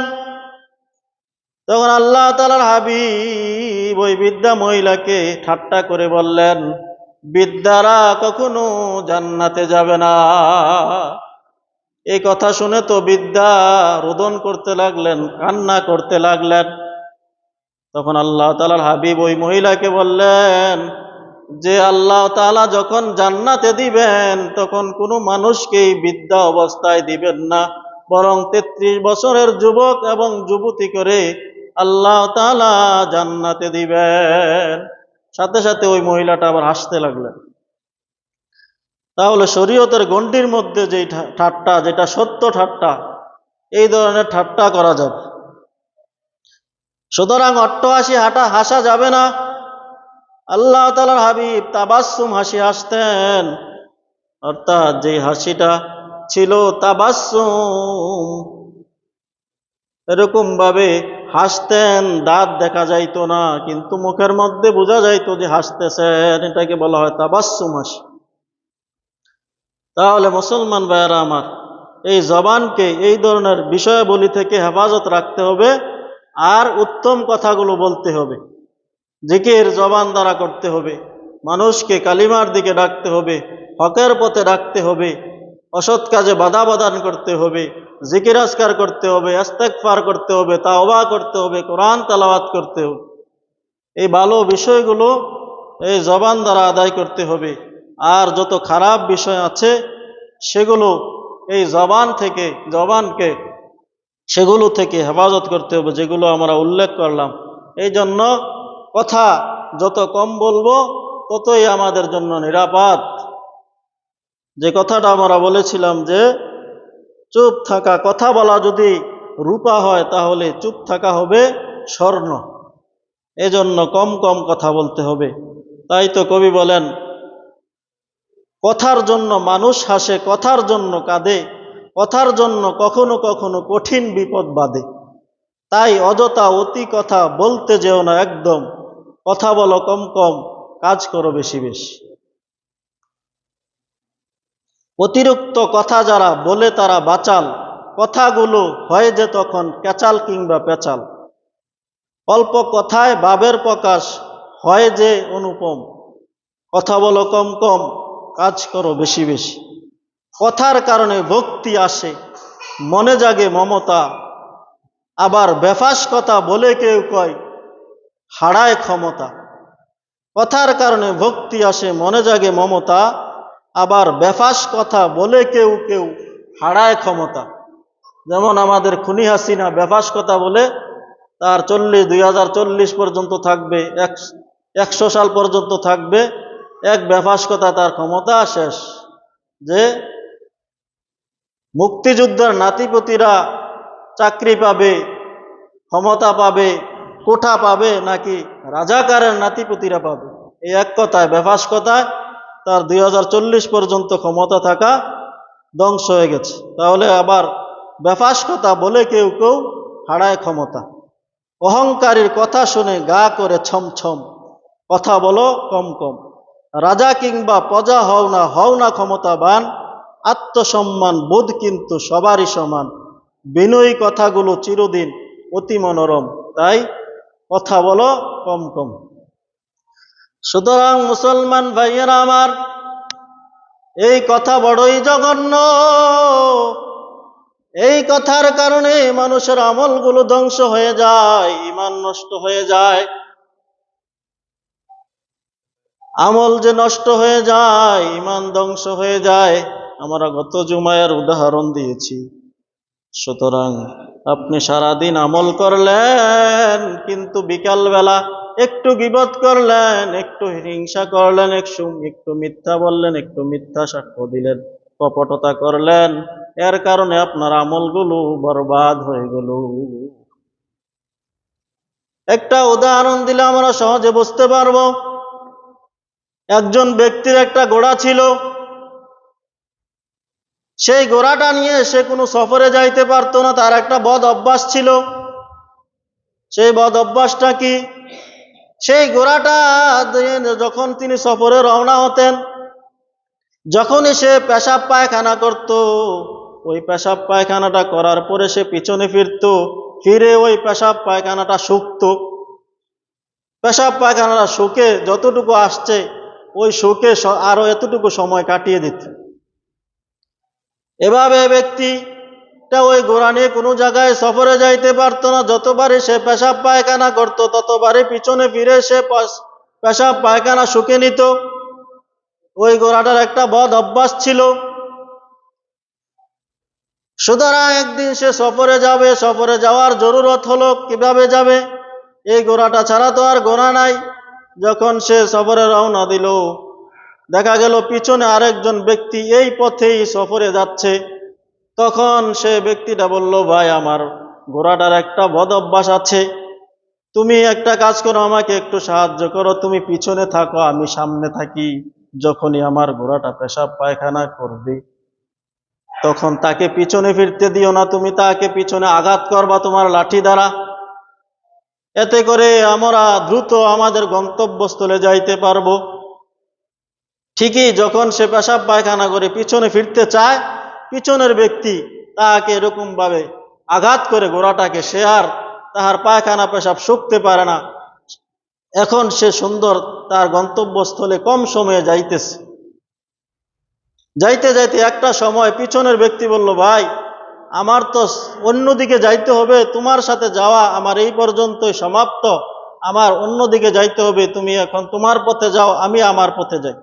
তখন আল্লাহ তাআলার হাবিব ওই বৃদ্ধা মহিলাকে ঠাট্টা করে বললেন, বৃদ্ধারা কখনো জান্নাতে যাবে না। এই কথা শুনে তো বৃদ্ধা রোদন করতে লাগলেন, কান্না করতে লাগলেন। তখন আল্লাহ তাআলার হাবিব ওই মহিলাকে বললেন যে, আল্লাহ তাআলা যখন জান্নাতে দিবেন তখন কোনো মানুষকেই বৃদ্ধা অবস্থায় দিবেন না, বরং 33 বছরের যুবক এবং যুবতী করে আল্লাহ তাআলা জান্নাতে দিবেন। সাথে সাথে ওই মহিলাটা আবার হাসতে লাগলেন। তাহলে শরীয়তের গণ্ডির মধ্যে যে ঠাট্টা, যেটা সত্য ঠাট্টা, এই ধরনের ঠাট্টা করা যাবে। সুতরাং অট্টহাসি হাসা যাবে না। আল্লাহ তাআলার হাবিব তাবাসসুম হাসি হাসতেন, অর্থাৎ যে হাসিটা ছিল তাবাসসুম, এরকম ভাবে হাসতেন, দাঁত দেখা যাইতো না, কিন্তু মুখের মধ্যে বোঝা যাইতো যে হাসতেছেন, এটাকে বলা হয় তাবাসসুম হাসি। তাহলে মুসলমান ভাইয়েরা আমার, এই জবানকে এই ধরনের বিষয়াবলী থেকে হেফাজত রাখতে হবে, আর উত্তম কথাগুলো বলতে হবে, জিকির জবান দ্বারা করতে হবে, মানুষকে কালিমার দিকে ডাকতে হবে, হকের পথে ডাকতে হবে, অসৎ কাজে বাধা প্রদান করতে হবে, জিকির আজকার করতে হবে, ইস্তেগফার করতে হবে, তাওবা করতে হবে, কোরআন তেলাওয়াত করতে হবে। এই ভালো বিষয়গুলো এই জবান দ্বারা আদায় করতে হবে। আর যত খারাপ বিষয় আছে সেগুলো এই জবানকে সেগুলো থেকে হেফাজত করতে হবে, যেগুলো আমরা উল্লেখ করলাম। এই জন্য কথা যত কম বলবো ততই আমাদের জন্য নিরাপদ। যে কথাটা আমরা বলেছিলাম যে চুপ থাকা, কথা বলা যদি রূপা হয় তাহলে চুপ থাকা হবে স্বর্ণ। এজন্য কম কম কথা বলতে হবে। তাই তো কবি বলেন, কথার জন্য মানুষ হাসে, কথার জন্য কাঁদে, কথার জন্য কখনো কখনো কঠিন বিপদ বাধে। তাই অযথা অতি কথা বলতে যেও না একদম, কথা বলো কম কম, কাজ করো বেশি বেশি। অতিরিক্ত কথা যারা বলে তারা বাচাল, কথাগুলো হয় যে তখন ক্যাচাল কিংবা পেঁচাল। অল্প কথায় ভাবের প্রকাশ হয় যে অনুপম। কথা বলো কম কম, কাজ করো বেশি বেশি। কথার কারণে ভক্তি আসে, মনে জাগে মমতা। আবার বেফাস কথা বলে কেউ কয় হারায় ক্ষমতা। কথার কারণে ভক্তি আসে, মনে জাগে মমতা। আবার বেফাস কথা বলে কেউ কেউ হারায় ক্ষমতা। যেমন আমাদের খুনি হাসিনা বেফাস কথা বলে তার 2040 পর্যন্ত থাকবে, 100 সাল পর্যন্ত থাকবে। এক বেফাস কথা তার ক্ষমতা শেষ। যে মুক্তিযুদ্ধের নাতিপতিরা চাকরি পাবে, ক্ষমতা পাবে, কোঠা পাবে, নাকি রাজাকারের নাতিপতিরা পাবে, এই এক কথায় বেফাস কথায় তার 2040 পর্যন্ত ক্ষমতা থাকা ধ্বংস হয়ে গেছে। তাহলে আবার বেফাস কথা বলে কেউ কেউ হারায় ক্ষমতা। অহংকারীর কথা শুনে গা করে ছমছম। কথা বলো কম কম। রাজা কিংবা প্রজা হও না ক্ষমতাবান। আত্মসম্মান বোধ কিন্তু সবারই সমান। বিনয়ী কথাগুলো চিরদিন অতি মনোরম। তাই কথা বলো কম কম। সুতরাং মুসলমান ভাইয়েরা আমার, এই কথা বড়ই জঘন্য। এই কথার কারণে মানুষের আমলগুলো ধ্বংস হয়ে যায়, ঈমান নষ্ট হয়ে যায়। আমল যে নষ্ট হয়ে যায়, ঈমান ধ্বংস হয়ে যায়, আমরা গত জুমায়ের উদাহরণ দিয়েছি। সুতরাং আপনি সারাদিন আমল করলেন, কিন্তু বিকালবেলা একটু গীবত করলেন, একটু হিংসা করলেন, একটু মিথ্যা বললেন, একটু মিথ্যা সাক্ষ্য দিলেন, কপটতা করলেন, এর কারণে আপনার আমলগুলো বরবাদ হয়ে গেল। একটা উদাহরণ দিলে আমরা সহজে বুঝতে পারবো। একজন ব্যক্তির একটা ঘোড়া ছিল। সেই ঘোড়াটা নিয়ে সে কোনো সফরে যাইতে পারতো না। তার একটা বদ অভ্যাস ছিল। সেই বদ অভ্যাসটা কি? সেই ঘোড়াটা যখন তিনি সফরে রওনা হতেন, যখনই সে পেশাব পায়খানা করত, ওই পেশাব পায়খানাটা করার পরে সে পিছনে ফিরে ওই পেশাব পায়খানাটা শুকত। পেশাব পায়খানাটা শুকে যতটুকু আসছে, ওই শুকে আরো এতটুকু সময় কাটিয়ে দিত। এভাবে ব্যক্তিটা ওই ঘোড়া নিয়ে কোনো জায়গায় সফরে যাইতে পারতো না। যতবারই সে পেশাব পায়খানা করত, ততবারই পিছনে ফিরে সে পেশাব পায়খানা শুকে নিত। ওই ঘোড়াটার একটা বদ অভ্যাস ছিল। সুতরাং একদিন সে সফরে যাবে, সফরে যাওয়ার জরুরত হলো। কিভাবে যাবে? এই ঘোড়াটা ছাড়া তো আর ঘোড়া নাই। যখন সে সফরে রওনা দিল, দেখা গেল পিছনে আরেকজন ব্যক্তি এই পথেই সফরে যাচ্ছে। তখন সে ব্যক্তিটা বলল, ভাই, আমার ঘোড়াটার একটা বদ অভ্যাস আছে, তুমি একটা কাজ করো, আমাকে একটু সাহায্য করো, তুমি পিছনে থাকো, আমি সামনে থাকি। যখনই আমার ঘোড়াটা পেশাব পায়খানা করবে, তখন তাকে পিছনে ফিরতে দিও না, তুমি তাকে পিছনে আঘাত করবা তোমার লাঠি দ্বারা। এতে করে আমরা দ্রুত আমাদের গন্তব্যস্থলে যাইতে পারবো। ঠিকই যখন সে পেশাব পায়খানা করে পিছনে ফিরতে চায়, পিছনের ব্যক্তি তাকে এরকম ভাবে আঘাত করে ঘোড়াটাকে, সে আর তাহার পায়খানা পেশাব শুকতে পারে না। এখন সে সুন্দর তার গন্তব্যস্থলে কম সময়ে যাইতেছে। যাইতে যাইতে একটা সময় পিছনের ব্যক্তি বলল, ভাই, আমার তো অন্যদিকে যাইতে হবে, তোমার সাথে যাওয়া আমার এই পর্যন্তই সমাপ্ত, আমার অন্যদিকে যাইতে হবে, তুমি এখন তোমার পথে যাও, আমি আমার পথে যাই।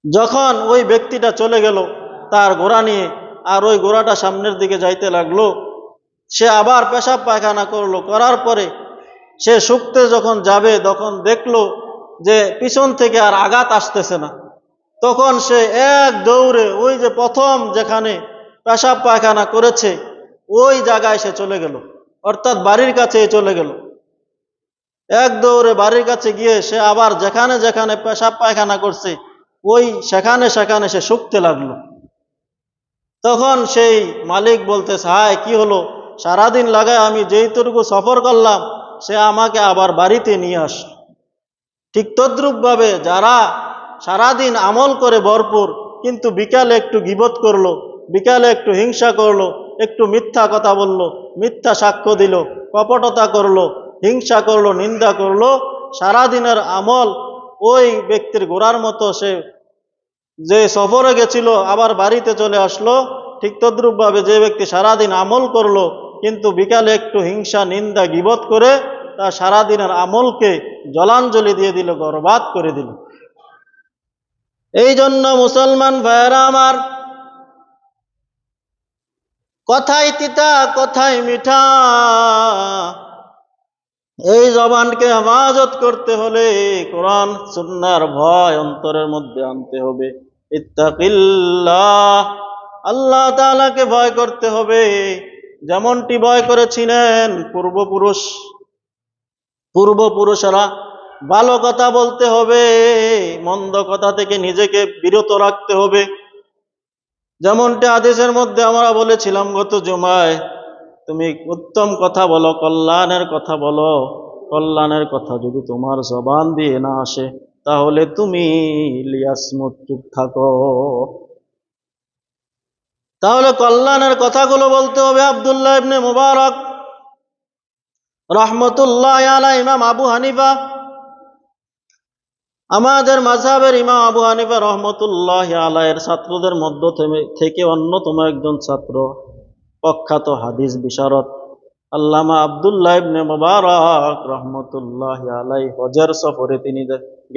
যখন ওই ব্যক্তিটা চলে গেল তার ঘোড়া নিয়ে, আর ওই ঘোড়াটা সামনের দিকে যাইতে লাগলো, সে আবার পেশাব পায়খানা করলো। করার পরে সে শুকতে যখন যাবে, তখন দেখলো যে পিছন থেকে আর আঘাত আসতেছে না। তখন সে এক দৌড়ে ওই যে প্রথম যেখানে পেশাব পায়খানা করেছে ওই জায়গায় সে চলে গেল, অর্থাৎ বাড়ির কাছে চলে গেল। এক দৌড়ে বাড়ির কাছে গিয়ে সে আবার যেখানে যেখানে পেশাব পায়খানা করছে ওই সেখানে সেখানে সে শুকতে লাগলো। তখন সেই মালিক বলতেছে, হায়, কি হলো? সারাদিন লাগায় আমি যেইটুকু সফর করলাম, সে আমাকে আবার বাড়িতে নিয়ে আসলো। ঠিক তদ্রূপ ভাবে যারা সারাদিন আমল করে ভরপুর, কিন্তু বিকালে একটু গীবত করলো, বিকালে একটু হিংসা করলো, একটু মিথ্যা কথা বললো, মিথ্যা সাক্ষ্য দিল, কপটতা করলো, হিংসা করলো, নিন্দা করলো, সারাদিনের আমল ওই ব্যক্তির গোড়ার মতো, সে যে সফরে গেছিল আবার বাড়িতে চলে আসলো, ঠিক তদ্রূপভাবে যে ব্যক্তি সারাদিন আমল করলো কিন্তু বিকালে একটু হিংসা, নিন্দা, গীবত করে তার সারাদিনের আমলকে জলাঞ্জলি দিয়ে দিল, বরবাদ করে দিল। এই জন্য মুসলমান ভাইয়েরা আমার, কথায় তিতা কথায় মিঠা, এই জবানকে হেফাজত করতে হলে কোরআন সুন্নাহর ভয় অন্তরের মধ্যে আনতে হবে। ইত্তাকিল্লাহ, আল্লাহ তাআলাকে ভয় করতে হবে, যেমনটি ভয় করেছিলেন পূর্বপুরুষেরা। ভালো কথা বলতে হবে, মন্দ কথা থেকে নিজেকে বিরত রাখতে হবে। যেমনটি হাদিসের মধ্যে আমরা বলেছিলাম গত জুমায়, তুমি উত্তম কথা বলো, কল্যাণের কথা বলো। কল্যাণের কথা যদি তোমার জবান দিয়ে না আসে তাহলে তুমি লিয়াসমুত, চুপ থাকো। তাহলে কল্যাণের কথাগুলো বলতে হবে। আব্দুল্লাহ ইবনে মুবারক রহমতুল্লাহ আলাইহি, ইমাম আবু হানিফা, আমাদের মাযহাবের ইমাম আবু হানিফা রহমতুল্লাহ আলাইহির ছাত্রদের মধ্য থেকে অন্যতম একজন ছাত্র, প্রখ্যাত হাদিস বিশারদ আল্লামা আব্দুল্লাহ ইবনে মুবারক রহমতুল্লাহ আলাইহি হজের সফরে তিনি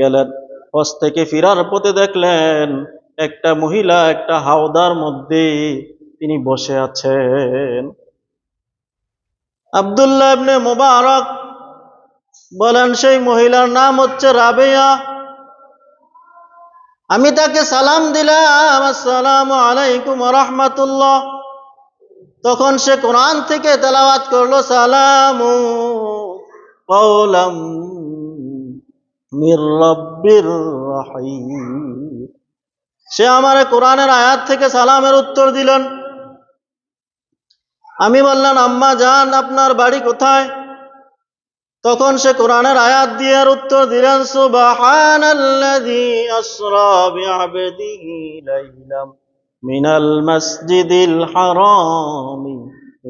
গেলেন। হজ থেকে ফিরার পথে দেখলেন একটা মহিলা একটা হাওদার মধ্যে তিনি বসে আছেন। আব্দুল্লাহ ইবনে মুবারক বলেন, সেই মহিলার নাম হচ্ছে রাবেয়া। আমি তাকে সালাম দিলাম, আসসালামু আলাইকুম ওয়া রাহমাতুল্লাহ। তখন সে কোরআন থেকে তেলাওয়াত করলো, সালামু কাওলাম মির রাব্বির রাহিম। সে আমার কোরআনের আয়াত থেকে সালামের উত্তর দিলেন। আমি বললাম, আম্মা জান, আপনার বাড়ি কোথায়? তখন সে কোরআনের আয়াত দিয়ে উত্তর দিলেন, সুবহানাল্লাযী আসরা বিআবদিহি লাইলাম মিনাল মাসজিদিল হারামি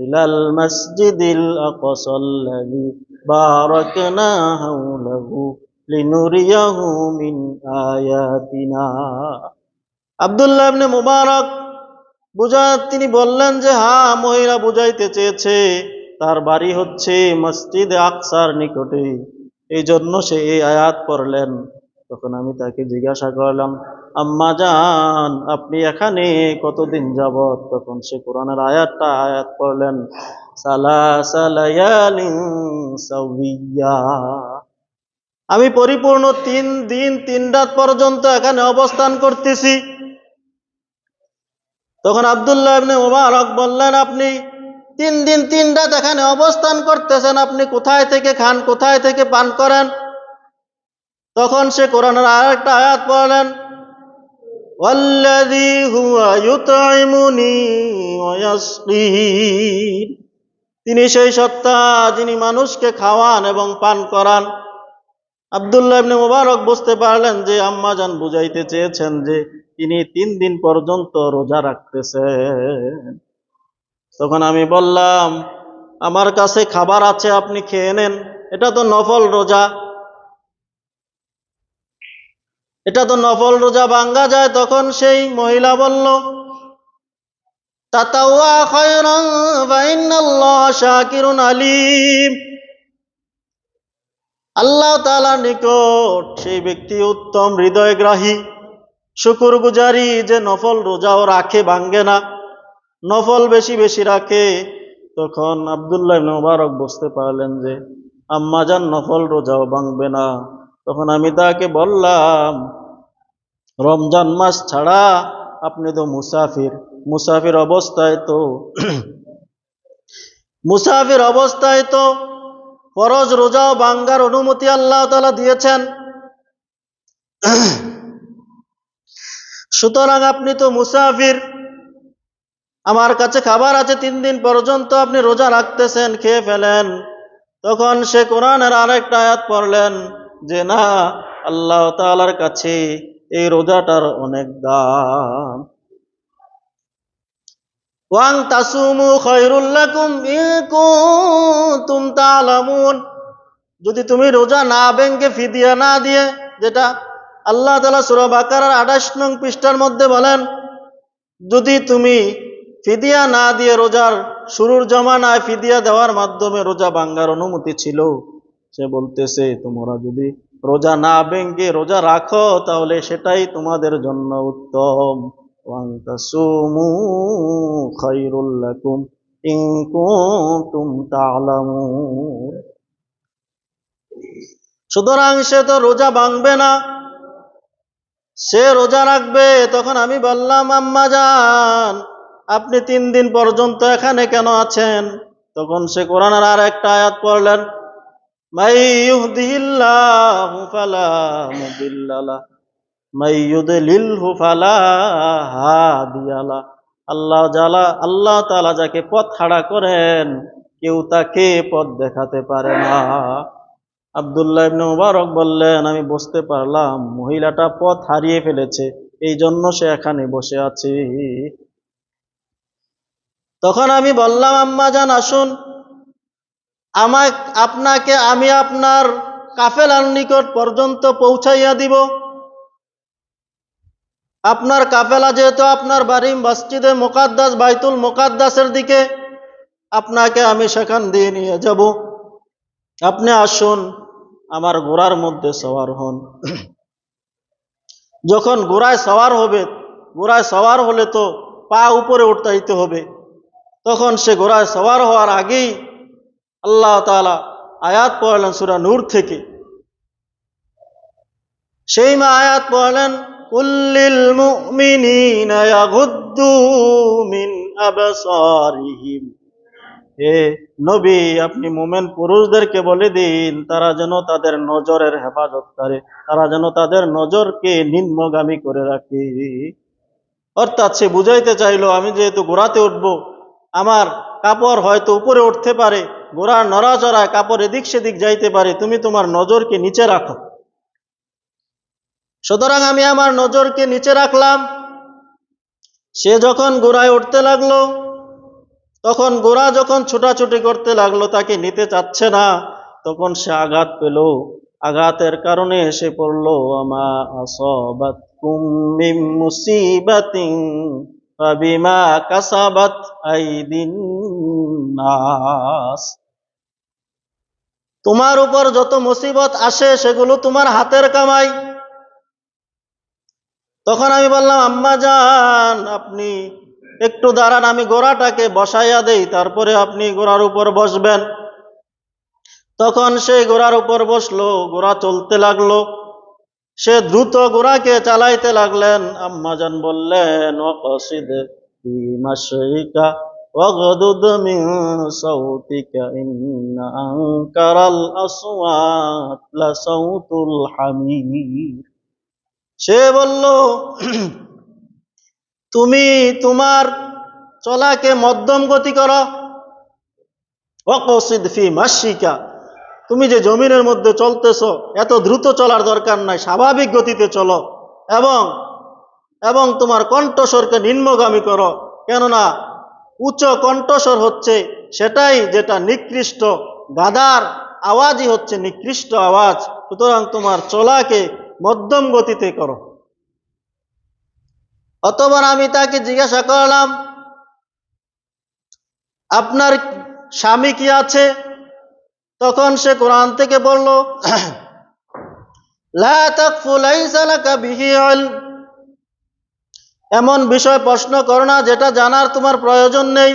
ইলাল মাসজিদিল আকসাল্লাযী বারাকনা হাওলাহু লিনুরিয়াহু মিন আয়াতিনা। আব্দুল্লাহ ইবনে মুবারক তিনি বললেন যে হ্যাঁ, মহিলা বুঝাইতে চেয়েছে তার বাড়ি হচ্ছে মসজিদে আকসার নিকটে, এই জন্য সে এই আয়াত পড়লেন। তখন আমি তাকে জিজ্ঞাসা করলাম, আম্মা জান, আপনি এখানে কতদিন যাবত? তখন সে কোরআনের আয়াত পড়লেন, সালাসা লায়ালিন সাওয়িয়া। আমি পরিপূর্ণ 3 দিন 3 রাত পর্যন্ত এখানে অবস্থান করতেছি। তখন আব্দুল্লাহ ইবনে মুবারক বললেন, আপনি 3 দিন 3 রাত এখানে অবস্থান করতেছেন, আপনি কোথায় থেকে খান, কোথায় থেকে পান করেন? তখন সে কোরআনের আরেকটা আয়াত পড়লেন, ওয়াল্লাযী হুয়া ইউতঈমুনি ওয়া ইয়াসকিন। তিনি সেই সত্তা যিনি মানুষকে খাওয়ান এবং পান করান। আব্দুল্লাহ ইবনে মুবারক বুঝতে পারলেন যে আম্মা জান বুঝাইতে চেয়েছেন যে তিনি 3 দিন পর্যন্ত রোজা রাখতেছেন। তখন আমি বললাম, আমার কাছে খাবার আছে, আপনি খেয়ে নেন, এটা তো নফল রোজা, এটা তো নফল রোজা, ভাঙ্গা যায়। তখন সেই মহিলা বলল, তাতাওয়া খায়রান ফা ইন্নাল্লাহা শাকিরুন আলিম। আল্লাহ তাআলার নিকট সেই ব্যক্তি উত্তম হৃদয়গ্রাহী, শুকরগুজারি, যে নফল রোজাও রাখে, ভাঙ্গে না, নফল বেশি বেশি রাখে। তখন আব্দুল্লাহ ইবনে মুবারক বুঝতে পারলেন যে আম্মাজান নফল রোজাও ভাঙবে না। তখন আমি তাকে বললাম, রমজান মাস ছাড়া আপনি তো মুসাফির অবস্থায় তো ফরজ রোজাও ভাঙ্গার অনুমতি আল্লাহ তাআলা দিয়েছেন। সুতরাং আপনি তো মুসাফির, আমার কাছে খাবার আছে, 3 দিন পর্যন্ত আপনি রোজা রাখতেছেন, খেয়ে ফেলেন। তখন সে কোরআনের আরেকটা আয়াত পড়লেন যে না, আল্লাহ তাআলার কাছে এই রোজাটার অনেক দাম। ওয়াং তাসুমু খায়রুল লাকুম ইন কুনতুম তা'লামুন, যদি তুমি রোজা না ভেঙে ফিদিয়া না দিয়ে, যেটা আল্লাহ তাআলা সূরা বাকারার 28 নং পৃষ্ঠার মধ্যে বলেন, যদি তুমি ফিদিয়া না দিয়ে, রোজার শুরুর জমানায় ফিদিয়া দেওয়ার মাধ্যমে রোজা ভাঙ্গার অনুমতি ছিল, সে বলতেছে তোমরা যদি রোজা না ভেঙে রোজা রাখো তাহলে সেটাই তোমাদের জন্য উত্তম। ওয়ান তাসুমু খায়রুল লাকুম ইন কুনতুম তা'লামুন। সুতরাং সে তো রোজা ভাঙবে না, সে রোজা রাখবে। তখন আমি বললাম, আম্মা জান, আপনি 3 দিন পর্যন্ত এখানে কেন আছেন? তখন সে কোরআনের আর একটা আয়াত পড়লেন, মাই ইউহদিহিল্লাহু ফালা মুদিল্লা লাহু মাই ইউদলিলহু ফালা হাদিয়া লাহু। আল্লাহ তাআলা যাকে পথ হারা করেন কেউ তাকে পথ দেখাতে পারে না। আব্দুল্লাহ ইবনে মুবারক বললেন, আমি বুঝতে পারলাম মহিলাটা পথ হারিয়ে ফেলেছে, এই জন্য সে এখানে বসে আছে। তখন আমি বললাম, আম্মা জান আসুন, আপনাকে আমি আপনার কাফেলার নিকট পর্যন্ত পৌঁছাইয়া দিব। আপনার কাফেলা যেহেতু আপনার বাড়ি মসজিদে মুকাদ্দাস বাইতুল মুকাদ্দাসের দিকে, আপনাকে আমি সেখান দিয়ে নিয়ে যাব। আপনি আসুন, আমার ঘোড়ার মধ্যে সওয়ার হন। যখন ঘোড়ায় সওয়ার হলে তো পা উপরে উঠাইতে হবে। তখন সে ঘোড়ায় সওয়ার হওয়ার আগেই আল্লাহ তাআলা আয়াত পড়লেন সূরা নূর থেকে। সেই আয়াত পড়লেন, কুল্লিল মুমিনিনা ইয়াগুদ্দু মিন আবসারিহিম। হে নবী, আপনি মুমিন পুরুষদেরকে বলে দিন তারা যেন তাদের নজরের হেফাজত করে, তারা যেন তাদের নজরকে নিম্নগামী করে রাখে। অর্থাৎ সে বুঝাইতে চাইলো, আমি যেহেতু ঘোড়াতে উঠব, আমার কাপড় হয়তো উপরে উঠতে পারে, ঘোড়ার নড়াচড়ায় কাপড় এদিক সেদিক যাইতে পারে, তুমি তোমার নজরকে নিচে রাখো। সুতরাং আমি আমার নজরকে নিচে রাখলাম। সে যখন ঘোড়ায় উঠতে লাগলো, তখন ঘোড়া যখন ছোটাছুটি করতে লাগলো, তাকে নিতে চাচ্ছে না, তখন সে আঘাত পেল। আঘাতের কারণে এসে পড়লো, আমা আসাবাতকুম মিন মুসিবাতিন ফাবিমা কাসাবাত আইদিন নাস। তোমার উপর যত মুসিবত আসে সেগুলো তোমার হাতের কামাই। তখন আমি বললাম, আম্মা জান আপনি একটু দাঁড়ান, আমি ঘোড়াটাকে বসাইয়া দেই, তারপরে আপনি ঘোড়ার উপর বসবেন। তখন সেই ঘোড়ার উপর বসলো, ঘোড়া চলতে লাগলো, সে দ্রুত ঘোড়াকে চালাইতে লাগলেন। আম্মা জান বললেন, ওয়াকসিদ ফি মাশইকা ওয়াগদুদ মিন সাউতিকা ইন্না আনকারাল আসওয়াত লা সাউতুল হামির। সে বলল, তুমি তোমার চলাকে মধ্যম গতি করো। ওয়াকসিদ ফি মাশইকা, তুমি যে জমিনের মধ্যে চলতেছো এত দ্রুত চলার দরকার নাই, স্বাভাবিক গতিতে চলো, এবং তোমার কণ্ঠস্বরকে নিম্নগামী করো, কেননা উচ্চ কণ্ঠস্বর হচ্ছে সেটাই যেটা নিকৃষ্ট, গাধার আওয়াজই হচ্ছে নিকৃষ্ট আওয়াজ। সুতরাং তোমার চলাকে মধ্যম গতিতে করো। অতঃপর আমি তাকে জিজ্ঞাসা করলাম, আপনার স্বামী কি আছে? তখন সে কোরআন থেকে বলল, লা তাকফু লাইসা লাকা বিহি ইলম। এমন বিষয় প্রশ্ন করো না যেটা জানার তোমার প্রয়োজন নেই।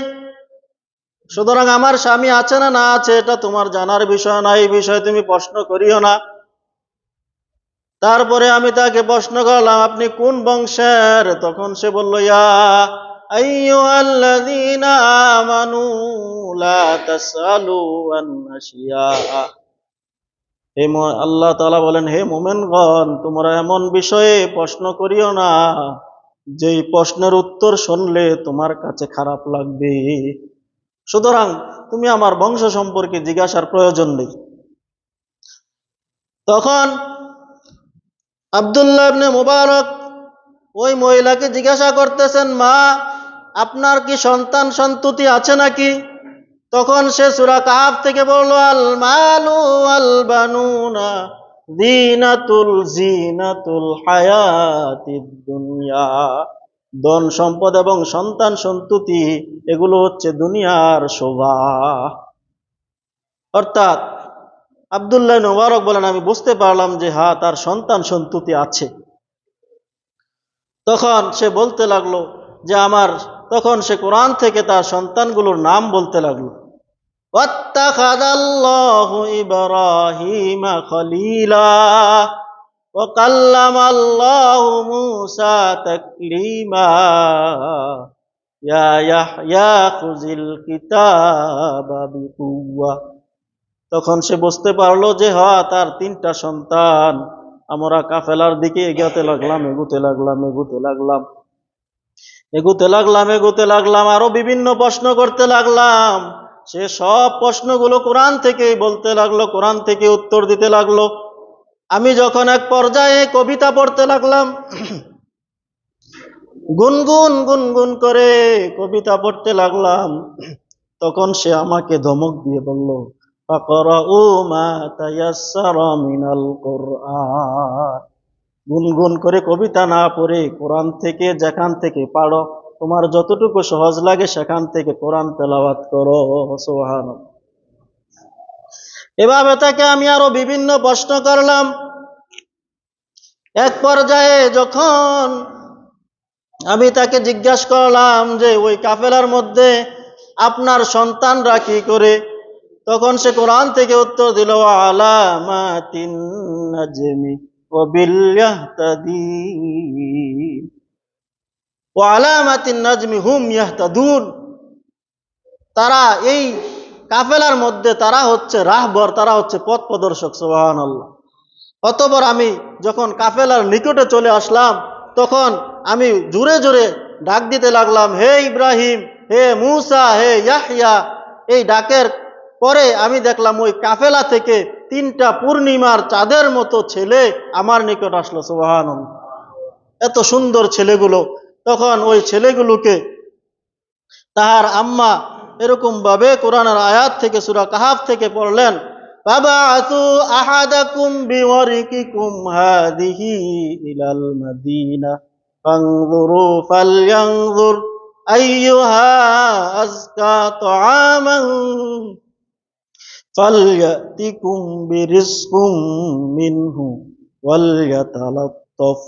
সুতরাং আমার স্বামী আছে না না আছে এটা তোমার জানার বিষয় না, এই বিষয়ে তুমি প্রশ্ন করিও না। তারপরে আমি তাকে প্রশ্ন করলাম, আপনি কোন বংশের? তখন সে বলল, ইয়া আইয়ুহাল্লাযীনা আমানু লা তাসআলু আন আশিয়া। আল্লাহ তাআলা বলেন, হে মুমিনগণ, তোমরা এমন বিষয়ে প্রশ্ন করিও না যেই প্রশ্নের উত্তর শুনলে তোমার কাছে খারাপ লাগবে। সুতরাং তুমি আমার বংশ সম্পর্কে জিজ্ঞাসার প্রয়োজন নেই। তখন আব্দুল্লাহ ইবনে মুবারক ওই মহিলাকে জিজ্ঞাসা করতেছেন, মা আপনার কি সন্তান সন্ততি আছে নাকি? তখন সে সূরা কাহাফ থেকে বলল, আল মালু ওয়াল বানুনা জিনাতুল হায়াতিদ দুনিয়া। ধন সম্পদ এবং সন্তান সন্ততি এগুলো হচ্ছে দুনিয়ার শোভা। অর্থাৎ আব্দুল্লাহ ইবনে মুবারক বলেন, আমি বুঝতে পারলাম যে হ্যাঁ, তার সন্তান সন্ততি আছে। তখন সে বলতে লাগলো যে তখন সে কোরআন থেকে তার সন্তানগুলোর নাম বলতে লাগলো। ওয়াত্তাখাযাল্লাহু ইব্রাহিমা খলীলা ওয়া কাল্লামাল্লাহু মূসা তাকলীমা ইয়া ইয়াহইয়া খুযিল কিতাবা বিকুওয়া। তখন সে বুঝতে পারলো যে হ্যাঁ, তার 3টা সন্তান। আমরা কাফেলার দিকে এগোতে লাগলাম, আরো বিভিন্ন প্রশ্ন করতে লাগলাম। সে সব প্রশ্নগুলো কোরআন থেকেই বলতে লাগলো, কোরআন থেকে উত্তর দিতে লাগলো। আমি যখন এক পর্যায়ে কবিতা পড়তে লাগলাম, গুনগুন করে কবিতা পড়তে লাগলাম, তখন সে আমাকে ধমক দিয়ে বলল, ফাকরাউ মা তায়াসসারা মিনাল কুরআন। গুনগুন করে কবিতা না পড়ে কোরআন থেকে যেখান থেকে পারো, তোমার যতটুকু সহজ লাগে সেখান থেকে কোরআন তেলাওয়াত করো। সুবহানাল্লাহ। এভাবে তাকে আমি আরো বিভিন্ন প্রশ্ন করলাম। এক পর্যায়ে যখন আমি তাকে জিজ্ঞাসা করলাম যে ওই কাফেলার মধ্যে আপনার সন্তানরা কি করে, তখন সে কোরআন থেকে উত্তর দিল, আলামাতিন নাজমি ওয়া বিল ইয়াহতাদিন ওয়া আলামাতিন নাজমি হুম ইয়াহতাদুন। তারা এই কাফেলার মধ্যে তারা হচ্ছে রাহবর, তারা হচ্ছে পথ প্রদর্শক। সুবহানাল্লাহ। অতঃপর আমি যখন কাফেলার নিকটে চলে আসলাম, তখন আমি জোরে জোরে ডাক দিতে লাগলাম, হে ইব্রাহিম, হে মূসা, হে ইয়াহইয়া। এই ডাকের পরে আমি দেখলাম ওই কাফেলা থেকে 3টা পূর্ণিমার চাঁদের মতো ছেলে আমার নিকট আসলো। সুবহানাল্লাহ। এত সুন্দর ছেলেগুলো। তখন ওই ছেলেগুলোকে তাহার আম্মা এরকম ভাবে কোরআনের আয়াত থেকে সূরা কাহাফ থেকে পড়লেন, ফাবাআতু আহাদাকুম বিওয়ারিকিকুম হাদিহি ইলাল মাদিনা ফানজুরু ফালয়ানজুর আইয়ুহা আযকা তুআমান ফালয়াতিকুম বিরিজকুম মিনহু ওয়ালয়াতালাত্তাফ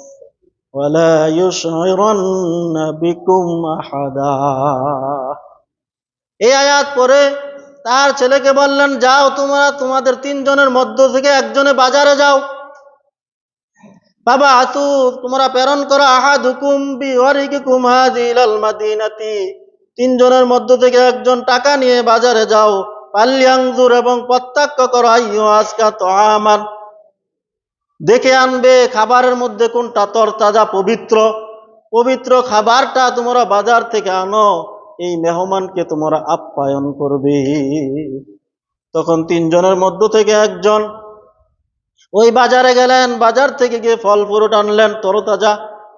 ওয়ালা ইউশঈরান্না বিকুম আহাদা। এই আয়াত পড়ে তার ছেলেকে বললেন, যাও তোমাদের 3 জনের মধ্য থেকে একজনে বাজারে যাও। বাবা আতু, তোমরা প্রেরণ করো, আহাদুকুম বিওয়ারিকিকুম হাযিলাল মাদিনাতি, 3 জনের মধ্য থেকে একজন টাকা নিয়ে বাজারে যাও। ফালয়ানজুর, এবং প্রত্যক্ষ করো, আইয়ু আজকা তুআমান, দেখে আনবে খাবারের মধ্যে কোনটা তরতাজা পবিত্র খাবারটা তোমরা বাজার থেকে আনো, এই মেহমানকে তোমরা আপ্যায়ন করবে। তখন 3 জনের মধ্য থেকে একজন ওই বাজারে গেলেন, বাজার থেকে গিয়ে ফল ফ্রুট আনলেন,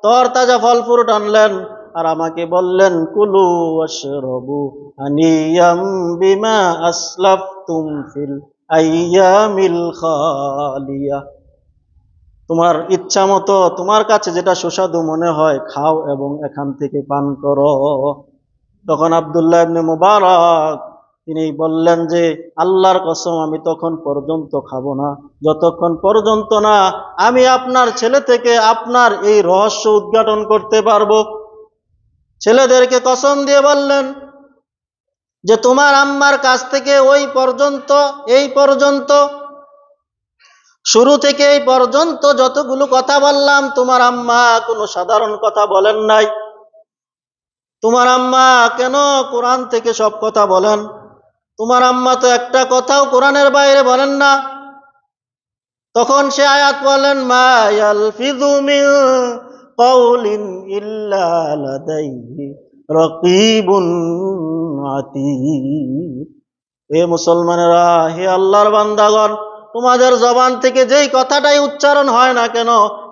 তরতাজা ফল ফ্রুট আনলেন, আর আমাকে বললেন, কুলু ওয়াশরাবু হানিয়াম বিমা আসলাফতুম ফিল আইয়ামিল খালিয়া। তোমার ইচ্ছা মতো তোমার কাছে যেটা সুস্বাদু মনে হয় খাও এবং এখান থেকে পান করো। তখন আব্দুল্লাহ ইবনে মুবারক তিনি বললেন যে, আল্লাহর কসম, আমি তখন পর্যন্ত খাবো না যতক্ষণ পর্যন্ত না আমি আপনার ছেলে থেকে আপনার এই রহস্য উদ্ঘাটন করতে পারবো। ছেলেদেরকে কসম দিয়ে বললেন যে তোমার আম্মার কাছ থেকে এই পর্যন্ত শুরু থেকে এই পর্যন্ত যতগুলো কথা বললাম, তোমার আম্মা কোনো সাধারণ কথা বলেন নাই। তোমার আম্মা কেন কোরআন থেকে সব কথা বলেন? তোমার আম্মা তো একটা কথাও কোরআনের বাইরে বলেন না। তখন সে আয়াত বলেন, মা ইয়ালফিযু মিন কাওলিন ইল্লা লাদাইহি রাকীবুন আতীদ। হে মুসলমানেরা, হে আল্লাহর বান্দাগণ, তোমাদের জবান থেকে যেই কথাটাই উচ্চারণ হয় না কেন,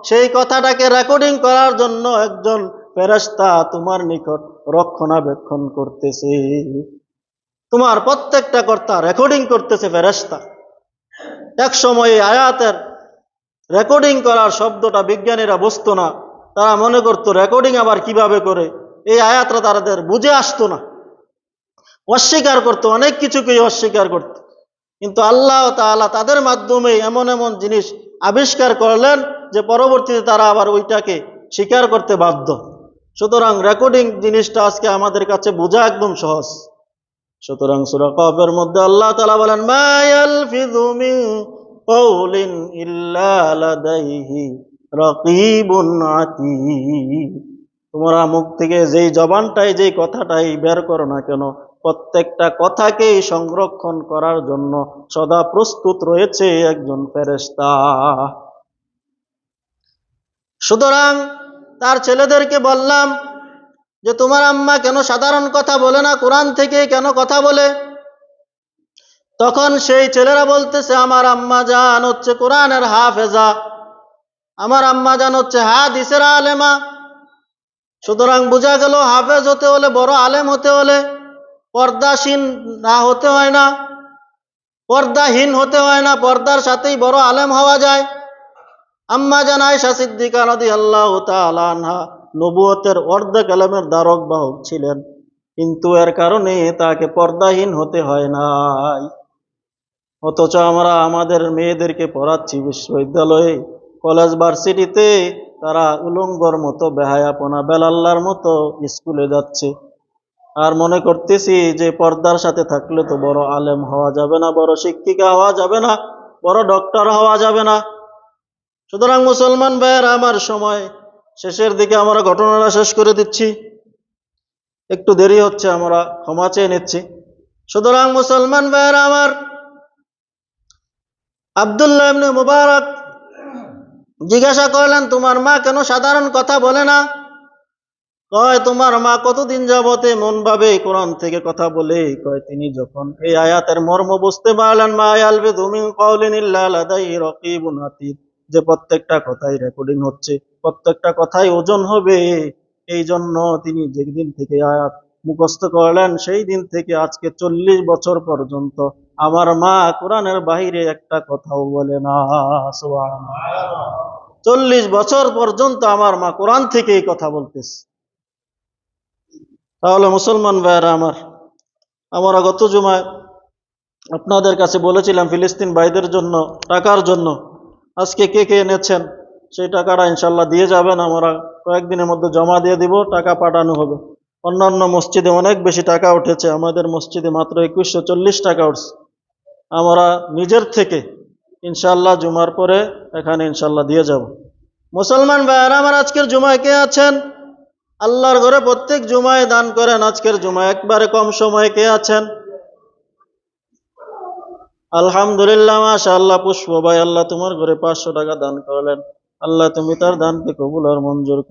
সেই কথাটাকে রেকর্ডিং করার জন্য একজন ফেরেশতা তোমার নিকট রক্ষণাবেক্ষণ করতেছে। তোমার প্রত্যেকটা কথা রেকর্ডিং করতেছে ফেরেশতা। এক সময় এই আয়াতের রেকর্ডিং করার শব্দটা বিজ্ঞানীরা বুঝতো না। তারা মনে করতো রেকর্ডিং আবার কিভাবে করে, এই আয়াতটা তাদের বুঝে আসতো না, অস্বীকার করতো, অনেক কিছুকেই অস্বীকার করতো। কিন্তু আল্লাহ তাআলা তাদের মাধ্যমে এমন এমন জিনিস আবিষ্কার করলেন যে পরবর্তীতে তারা আবার ওইটাকে স্বীকার করতে বাধ্য। সুতরাং রেকর্ডিং জিনিসটা আজকে আমাদের কাছে বোঝা একদম সহজ। সুতরাং সূরা কফের মধ্যে আল্লাহ তাআলা বলেন, মা ইয়ালফিযু মিন কাওলিন ইল্লা লাদাইহি রাকীবুন আতীদ। তোমরা মুখ থেকে যেই জবানটাই যেই কথাটাই বের করো না কেন, প্রত্যেকটা কথাকেই সংরক্ষণ করার জন্য সদা প্রস্তুত রয়েছে একজন ফেরেশতা। সুতরাং তার ছেলেদেরকে বললাম যে তোমার আম্মা কেন সাধারণ কথা বলে না, কোরআন থেকে কেন কথা বলে? তখন সেই ছেলেরা বলতেছে, আমার আম্মা জান হচ্ছে কোরআনের হাফেজা, আমার আম্মা জান হচ্ছে হাদিসের আলেমা। সুতরাং বোঝা গেল হাফেজ হতে হলে, বড় আলেম হতে হলে পর্দাসীন না হতে হয় না, পর্দাহীন হতে হয় না, পর্দার সাথেই বড় আলেম হওয়া যায়। আম্মা জান আয়েশা সিদ্দিকা রাদিয়াল্লাহু তাআলা আনহা নবুয়তের অর্ধেক ইলমের ধারক বাহক ছিলেন, কিন্তু এর কারণে তাকে পর্দাহীন হতে হয় নাই। অথচ আমরা আমাদের মেয়েদেরকে পড়াচ্ছি বিশ্ববিদ্যালয়ে, কলেজ, ভার্সিটিতে, তারা উলঙ্গর মতো বেহায়াপনা বেলাল্লার মতো স্কুলে যাচ্ছে। আর মনে করতেছি যে পর্দার সাথে থাকলে তো বড় আলেম হওয়া যাবে না, বড় শিক্ষিকা হওয়া যাবে না, বড় ডক্টর হওয়া যাবে না। সুতরাং মুসলমান ভাইয়েরা আমার, সময় শেষের দিকে আমরা ঘটনাটা শেষ করে দিচ্ছি, একটু দেরি হচ্ছে, আমরা ক্ষমা চেয়ে নিচ্ছি। সুতরাং মুসলমান ভাইয়েরা আমার, আব্দুল্লাহ ইবনে মুবারক জিজ্ঞাসা করলেন, তোমার মা কেন সাধারণ কথা বলে না? কয়, তোমার মা কতদিন যাবতে মন ভাবে কোরআন থেকে কথা বলে? কয়, তিনি যখন এই আয়াতের মর্ম বুঝতে পারলেন, মা ইয়ালফিযু মিন কাওলিন ইল্লা লাদাইহি রাকীবুন আতীদ, যে প্রত্যেকটা কথাই রেকর্ডিং হচ্ছে, প্রত্যেকটা কথাই ওজন হবে, এই জন্য তিনি যেদিন থেকে আয়াত মুখস্থ করলেন সেই দিন থেকে আজকে 40 বছর পর্যন্ত আমার মা কোরআনের বাইরে একটা কথাও বলে না। সুবহানাল্লাহ। 40 বছর পর্যন্ত আমার মা কোরআন থেকেই কথা বলতেছে। তাহলে মুসলমান ভাইয়েরা আমার, আমরা গত জুমায় আপনাদের কাছে বলেছিলাম ফিলিস্তিন ভাইদের জন্য টাকার জন্য, আজকে কে কে এনেছেন সেই টাকাটা ইনশাল্লাহ দিয়ে যাবেন। আমরা কয়েকদিনের মধ্যে জমা দিয়ে দিব, টাকা পাঠানো হবে। অন্যান্য মসজিদে অনেক বেশি টাকা উঠেছে, আমাদের মসজিদে মাত্র 2140 টাকা উঠছে। আমরা নিজের থেকে ইনশাল্লাহ জুমার পরে এখানে ইনশাল্লাহ দিয়ে যাব। মুসলমান ভাইয়েরা আমার, আজকের জুমায় কে আছেন? আল্লাহর ঘরে প্রত্যেক জুমায় দান করেন, আজকের জুমায় একবারে কম সময়ে কে আছেন? আলহামদুলিল্লাহ, মাশাআল্লাহ, পুষ্প ভাই, আল্লাহ তোমার ঘরে 500 টাকা দান করলেন। আল্লাহ তুমি তার দানকে কবুল আর মঞ্জুর করো।